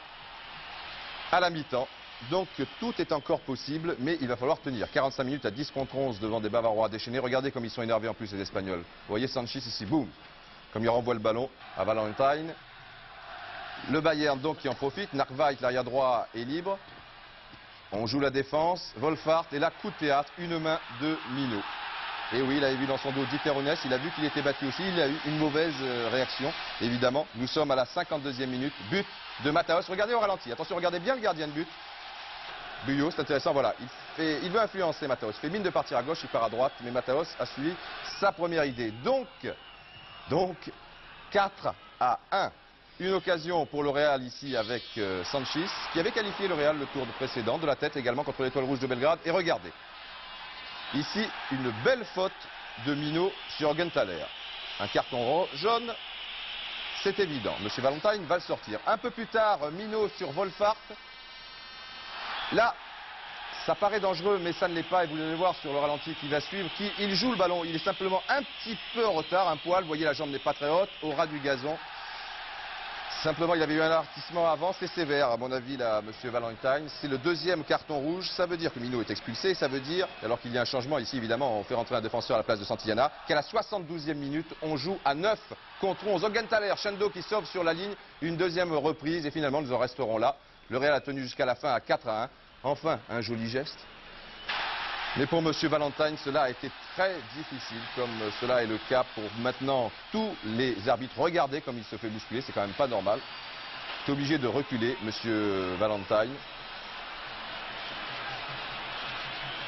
à la mi-temps. Donc tout est encore possible, mais il va falloir tenir. 45 minutes à 10 contre 11 devant des Bavarois déchaînés. Regardez comme ils sont énervés en plus les Espagnols. Vous voyez Sanchis ici, boum, comme il renvoie le ballon à Valentine. Le Bayern donc qui en profite, Narvaez, l'arrière droit, est libre. On joue la défense, Wolfhard, et là, coup de théâtre, une main de Minot. Et oui, il avait vu dans son dos Dieter Ones, il a vu qu'il était battu aussi, il a eu une mauvaise réaction, évidemment. Nous sommes à la 52e minute, but de Mataos. Regardez au ralenti, attention, regardez bien le gardien de but. Bouillot, c'est intéressant, voilà, il veut influencer Mataos. Il fait mine de partir à gauche, il part à droite, mais Mataos a suivi sa première idée. Donc 4 à 1. Une occasion pour le Real ici avec Sanchis, qui avait qualifié le Real le tour précédent, de la tête également contre l'Étoile Rouge de Belgrade. Et regardez, ici une belle faute de Minot sur Augenthaler. un carton jaune. C'est évident. Monsieur Valentine va le sortir. Un peu plus tard, Minot sur Wolfart. Là, ça paraît dangereux, mais ça ne l'est pas. Et vous allez voir sur le ralenti qui va suivre, il joue le ballon. Il est simplement un petit peu en retard, un poil. Vous voyez, la jambe n'est pas très haute, au ras du gazon. Simplement, il avait eu un avertissement avant, c'est sévère, à mon avis, là, monsieur Valentine. C'est le deuxième carton rouge. Ça veut dire que Minot est expulsé. Ça veut dire, alors qu'il y a un changement ici, évidemment, on fait rentrer un défenseur à la place de Santillana, qu'à la 72e minute, on joue à 9 contre 11. Augenthaler, Chendo qui sauve sur la ligne. Une deuxième reprise et finalement, nous en resterons là. Le Real a tenu jusqu'à la fin à 4-1. Enfin, un joli geste. Mais pour monsieur Valentine, cela a été très difficile, comme cela est le cas pour maintenant tous les arbitres. Regardez comme il se fait bousculer, c'est quand même pas normal. Il est obligé de reculer, monsieur Valentine.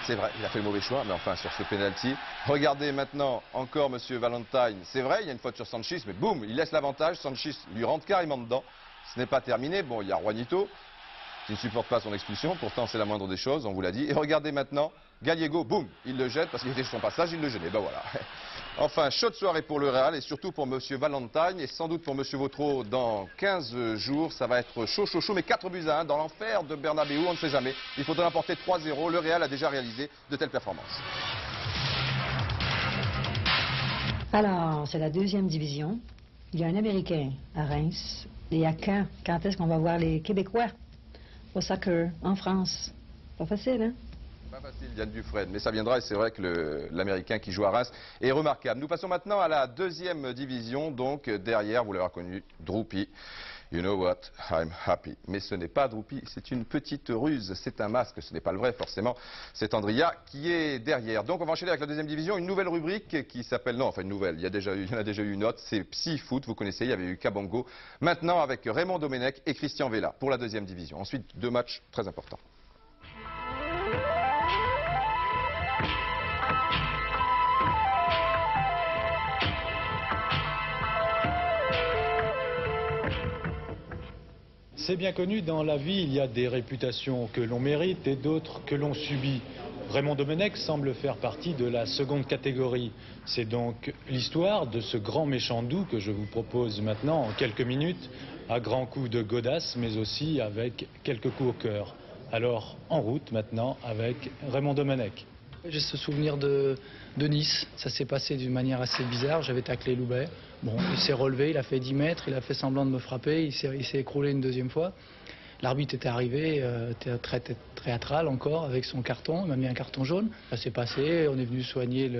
C'est vrai, il a fait le mauvais choix, mais enfin sur ce penalty. Regardez maintenant encore monsieur Valentine. C'est vrai, il y a une faute sur Sanchis, mais boum, il laisse l'avantage. Sanchis lui rentre carrément dedans. Ce n'est pas terminé. Bon, il y a Juanito qui ne supporte pas son expulsion. Pourtant, c'est la moindre des choses, on vous l'a dit. Et regardez maintenant, Gallego, boum, il le jette parce qu'il était sur son passage, il le gênait. Ben voilà. Enfin, chaude soirée pour le Real et surtout pour monsieur Valentine et sans doute pour monsieur Vautreau dans 15 jours. Ça va être chaud, chaud, chaud, mais 4-1 dans l'enfer de Bernabéu, on ne sait jamais. Il faudra emporter 3-0. Le Real a déjà réalisé de telles performances. Alors, c'est la deuxième division. Il y a un Américain à Reims. Et à quand est-ce qu'on va voir les Québécois au soccer en France? Pas facile, hein? Pas facile, Yann Dufresne, mais ça viendra et c'est vrai que l'Américain qui joue à Reims est remarquable. Nous passons maintenant à la deuxième division, donc derrière, vous l'avez reconnu, Droupi. You know what, I'm happy. Mais ce n'est pas Droupi, c'est une petite ruse, c'est un masque, ce n'est pas le vrai forcément. C'est Andria qui est derrière. Donc on va enchaîner avec la deuxième division, une nouvelle rubrique qui s'appelle, non enfin une nouvelle, il y en a déjà eu une autre, c'est Psy Foot, vous connaissez, il y avait eu Kabongo. Maintenant avec Raymond Domenech et Christian Vella pour la deuxième division. Ensuite, deux matchs très importants. C'est bien connu, dans la vie, il y a des réputations que l'on mérite et d'autres que l'on subit. Raymond Domenech semble faire partie de la seconde catégorie. C'est donc l'histoire de ce grand méchant doux que je vous propose maintenant en quelques minutes, à grands coups de godasse, mais aussi avec quelques coups au cœur. Alors, en route maintenant avec Raymond Domenech. J'ai ce souvenir de Nice, ça s'est passé d'une manière assez bizarre, j'avais taclé Loubet. Bon, il s'est relevé, il a fait 10 mètres, il a fait semblant de me frapper, il s'est écroulé une deuxième fois. L'arbitre était arrivé, était très théâtral encore, avec son carton, il m'a mis un carton jaune. Ça s'est passé, on est venu soigner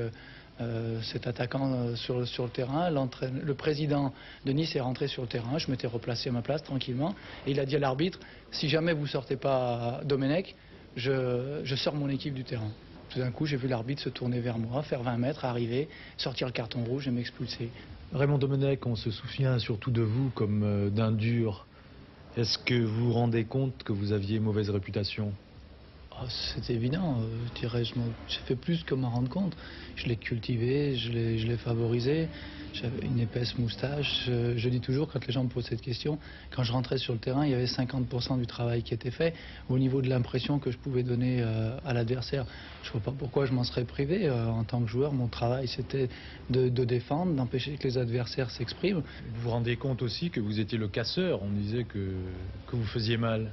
cet attaquant sur le terrain. Le président de Nice est rentré sur le terrain, je m'étais replacé à ma place tranquillement. Et il a dit à l'arbitre, si jamais vous ne sortez pas Domenech, je sors mon équipe du terrain. Tout d'un coup, j'ai vu l'arbitre se tourner vers moi, faire 20 mètres, arriver, sortir le carton rouge et m'expulser. Raymond Domenech, on se souvient surtout de vous comme d'un dur. Est-ce que vous vous rendez compte que vous aviez mauvaise réputation? Oh, c'est évident, j'ai fait plus que m'en rendre compte. Je l'ai cultivé, je l'ai favorisé, j'avais une épaisse moustache. Je dis toujours, quand les gens me posent cette question, quand je rentrais sur le terrain, il y avait 50% du travail qui était fait au niveau de l'impression que je pouvais donner à l'adversaire. Je ne vois pas pourquoi je m'en serais privé. En tant que joueur, mon travail c'était de défendre, d'empêcher que les adversaires s'expriment. Vous vous rendez compte aussi que vous étiez le casseur, on disait que vous faisiez mal.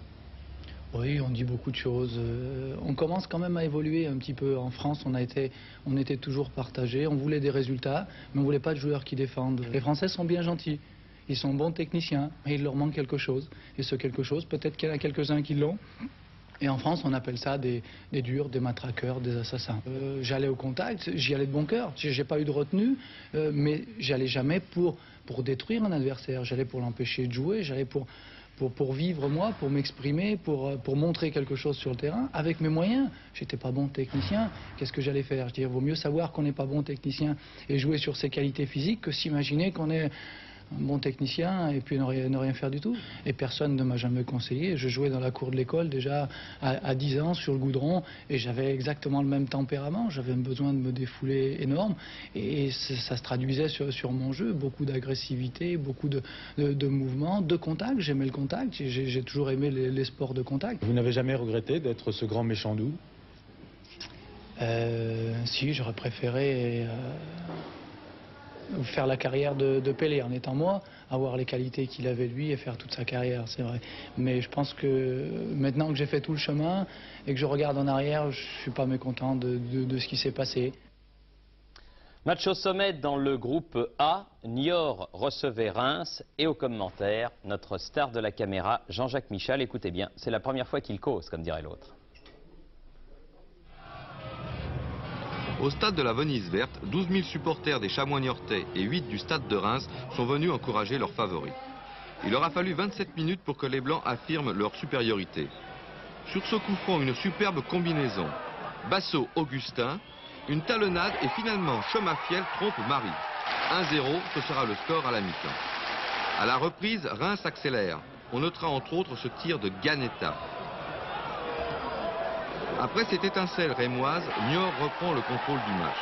Oui, on dit beaucoup de choses. On commence quand même à évoluer un petit peu. En France, on était toujours partagés. On voulait des résultats, mais on ne voulait pas de joueurs qui défendent. Les Français sont bien gentils. Ils sont bons techniciens, mais il leur manque quelque chose. Et ce quelque chose, peut-être qu'il y en a quelques-uns qui l'ont. Et en France, on appelle ça des durs, des matraqueurs, des assassins. J'allais au contact, j'y allais de bon cœur. J'ai pas eu de retenue, mais j'allais jamais pour détruire un adversaire. J'allais pour l'empêcher de jouer, j'allais pour vivre moi, pour m'exprimer, pour montrer quelque chose sur le terrain, avec mes moyens. J'étais pas bon technicien, qu'est-ce que j'allais faire? Je dis, il vaut mieux savoir qu'on n'est pas bon technicien et jouer sur ses qualités physiques que s'imaginer qu'on est un bon technicien et puis ne rien faire du tout. Et personne ne m'a jamais conseillé. Je jouais dans la cour de l'école déjà à 10 ans sur le goudron et j'avais exactement le même tempérament. J'avais un besoin de me défouler énorme et ça se traduisait sur mon jeu. Beaucoup d'agressivité, beaucoup de mouvements, de contact. J'aimais le contact. J'ai toujours aimé les sports de contact. Vous n'avez jamais regretté d'être ce grand méchant doux? Si, j'aurais préféré faire la carrière de Pelé en étant moi, avoir les qualités qu'il avait lui et faire toute sa carrière, c'est vrai. Mais je pense que maintenant que j'ai fait tout le chemin et que je regarde en arrière, je ne suis pas mécontent de ce qui s'est passé. Match au sommet dans le groupe A, Niort recevait Reims et au commentaire, notre star de la caméra, Jean-Jacques Michal. Écoutez bien, c'est la première fois qu'il cause, comme dirait l'autre. Au stade de la Venise verte, 12 000 supporters des Chamois niortais et 8 du stade de Reims sont venus encourager leurs favoris. Il leur a fallu 27 minutes pour que les Blancs affirment leur supériorité. Sur ce coup franc, une superbe combinaison. Basso-Augustin, une talonnade et finalement Chemafiel trompe Marie. 1-0, ce sera le score à la mi-temps. À la reprise, Reims accélère. On notera entre autres ce tir de Ganetta. Après cette étincelle rémoise, Niort reprend le contrôle du match.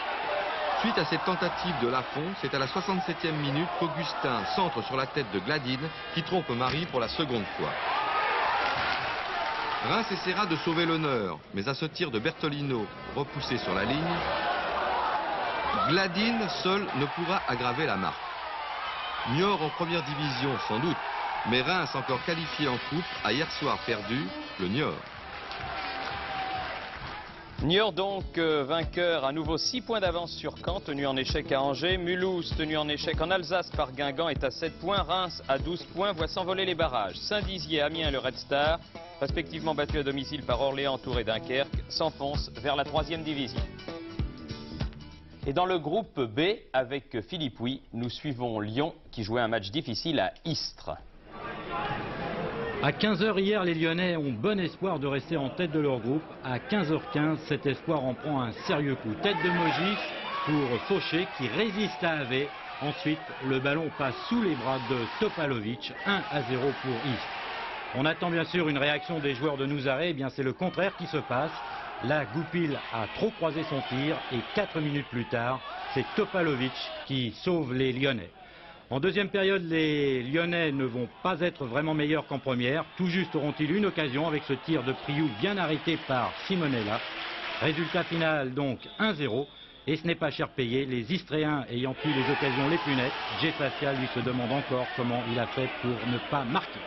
Suite à cette tentative de Lafont, c'est à la 67e minute qu'Augustin centre sur la tête de Gladine qui trompe Marie pour la seconde fois. Reims essaiera de sauver l'honneur, mais à ce tir de Bertolino repoussé sur la ligne, Gladine seul ne pourra aggraver la marque. Niort en première division sans doute, mais Reims encore qualifié en coupe a hier soir perdu le Niort. Niort donc vainqueur, à nouveau 6 points d'avance sur Caen, tenu en échec à Angers. Mulhouse, tenu en échec en Alsace par Guingamp, est à 7 points. Reims à 12 points, voit s'envoler les barrages. Saint-Dizier, Amiens et le Red Star, respectivement battus à domicile par Orléans, Tours et Dunkerque, s'enfoncent vers la 3e division. Et dans le groupe B, avec Philippe Huy, nous suivons Lyon qui jouait un match difficile à Istres. À 15 h hier, les Lyonnais ont bon espoir de rester en tête de leur groupe. À 15 h 15, cet espoir en prend un sérieux coup. Tête de Mogis pour Fauché qui résiste à Ave. Ensuite, le ballon passe sous les bras de Topalovic. 1-0 pour Istres. On attend bien sûr une réaction des joueurs de Nouzaré. Eh bien, c'est le contraire qui se passe. La Goupil a trop croisé son tir et 4 minutes plus tard, c'est Topalovic qui sauve les Lyonnais. En deuxième période, les Lyonnais ne vont pas être vraiment meilleurs qu'en première. Tout juste auront-ils une occasion avec ce tir de Priou bien arrêté par Simonella. Résultat final donc 1-0. Et ce n'est pas cher payé, les Istréens ayant eu les occasions les plus nettes. Jay Pascal lui se demande encore comment il a fait pour ne pas marquer.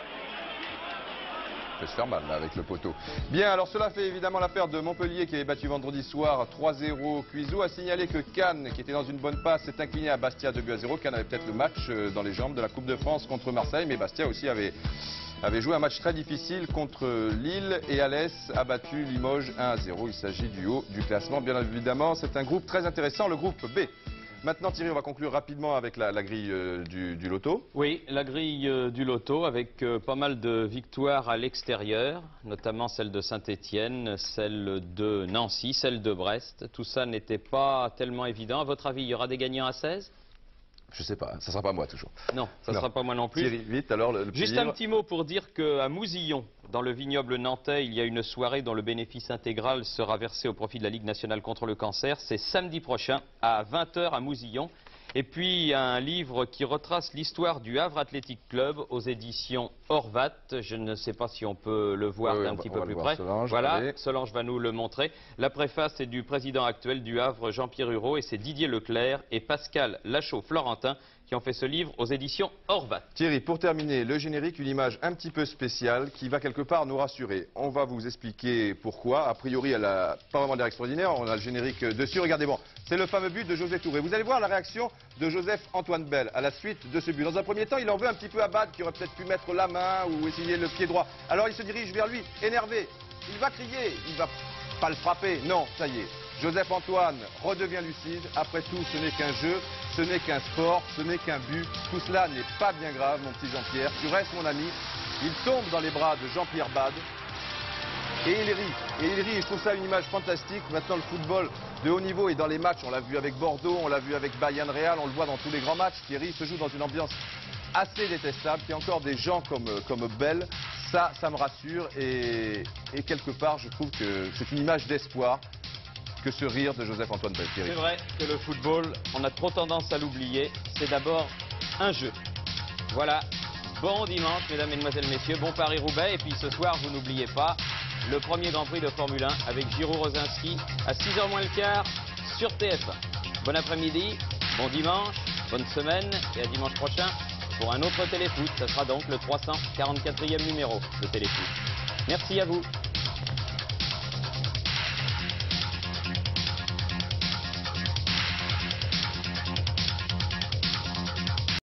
Il peut se faire mal là, avec le poteau. Bien, alors cela fait évidemment l'affaire de Montpellier qui avait battu vendredi soir 3-0 Cuiseaux. A signalé que Cannes, qui était dans une bonne passe, s'est incliné à Bastia 2-0. Cannes avait peut-être le match dans les jambes de la Coupe de France contre Marseille, mais Bastia aussi avait joué un match très difficile contre Lille et Alès a battu Limoges 1-0. Il s'agit du haut du classement, bien évidemment. C'est un groupe très intéressant, le groupe B. Maintenant Thierry, on va conclure rapidement avec la grille du loto. Oui, la grille du loto avec pas mal de victoires à l'extérieur, notamment celle de Saint-Étienne, celle de Nancy, celle de Brest. Tout ça n'était pas tellement évident. À votre avis, il y aura des gagnants à 16 ? Je sais pas, ça sera pas moi toujours. Non, ça ne sera pas moi non plus. Thierry, vite alors Juste un petit mot pour dire qu'à Mousillon, dans le vignoble nantais, il y a une soirée dont le bénéfice intégral sera versé au profit de la Ligue nationale contre le cancer. C'est samedi prochain à 20 h à Mousillon. Et puis un livre qui retrace l'histoire du Havre Athletic Club aux éditions Horvat. Je ne sais pas si on peut le voir d'un petit peu plus près. Solange, voilà, allez. Solange va nous le montrer. La préface est du président actuel du Havre, Jean-Pierre Hureau, et c'est Didier Leclerc et Pascal Lachaud-Florentin qui ont fait ce livre aux éditions Horvat. Thierry, pour terminer, le générique, une image un petit peu spéciale qui va quelque part nous rassurer. On va vous expliquer pourquoi. A priori, elle n'a pas vraiment l'air extraordinaire. On a le générique dessus. Regardez, bon, c'est le fameux but de José Touré. Vous allez voir la réaction de Joseph-Antoine Bell à la suite de ce but. Dans un premier temps, il en veut un petit peu à Bad qui aurait peut-être pu mettre la main ou essayer le pied droit. Alors il se dirige vers lui, énervé. Il va crier, il va pas le frapper. Non, ça y est. Joseph-Antoine redevient lucide. Après tout, ce n'est qu'un jeu, ce n'est qu'un sport, ce n'est qu'un but. Tout cela n'est pas bien grave, mon petit Jean-Pierre. Tu restes mon ami. Il tombe dans les bras de Jean-Pierre Bad. Et il rit. Et il rit. Je trouve ça une image fantastique. Maintenant, le football de haut niveau est dans les matchs. On l'a vu avec Bordeaux, on l'a vu avec Bayern Real, on le voit dans tous les grands matchs. Thierry se joue dans une ambiance assez détestable. Il y a encore des gens comme Bell. Ça me rassure. Et quelque part, je trouve que c'est une image d'espoir que ce rire de Joseph-Antoine Bell. C'est vrai que le football, on a trop tendance à l'oublier. C'est d'abord un jeu. Voilà. Bon dimanche, mesdames, mesdemoiselles, messieurs. Bon Paris-Roubaix. Et puis ce soir, vous n'oubliez pas le premier Grand Prix de Formule 1 avec Giraud-Rosinski à 6 h moins le quart sur TF1. Bon après-midi, bon dimanche. Bonne semaine et à dimanche prochain pour un autre Téléfoot. Ce sera donc le 344e numéro de Téléfoot. Merci à vous.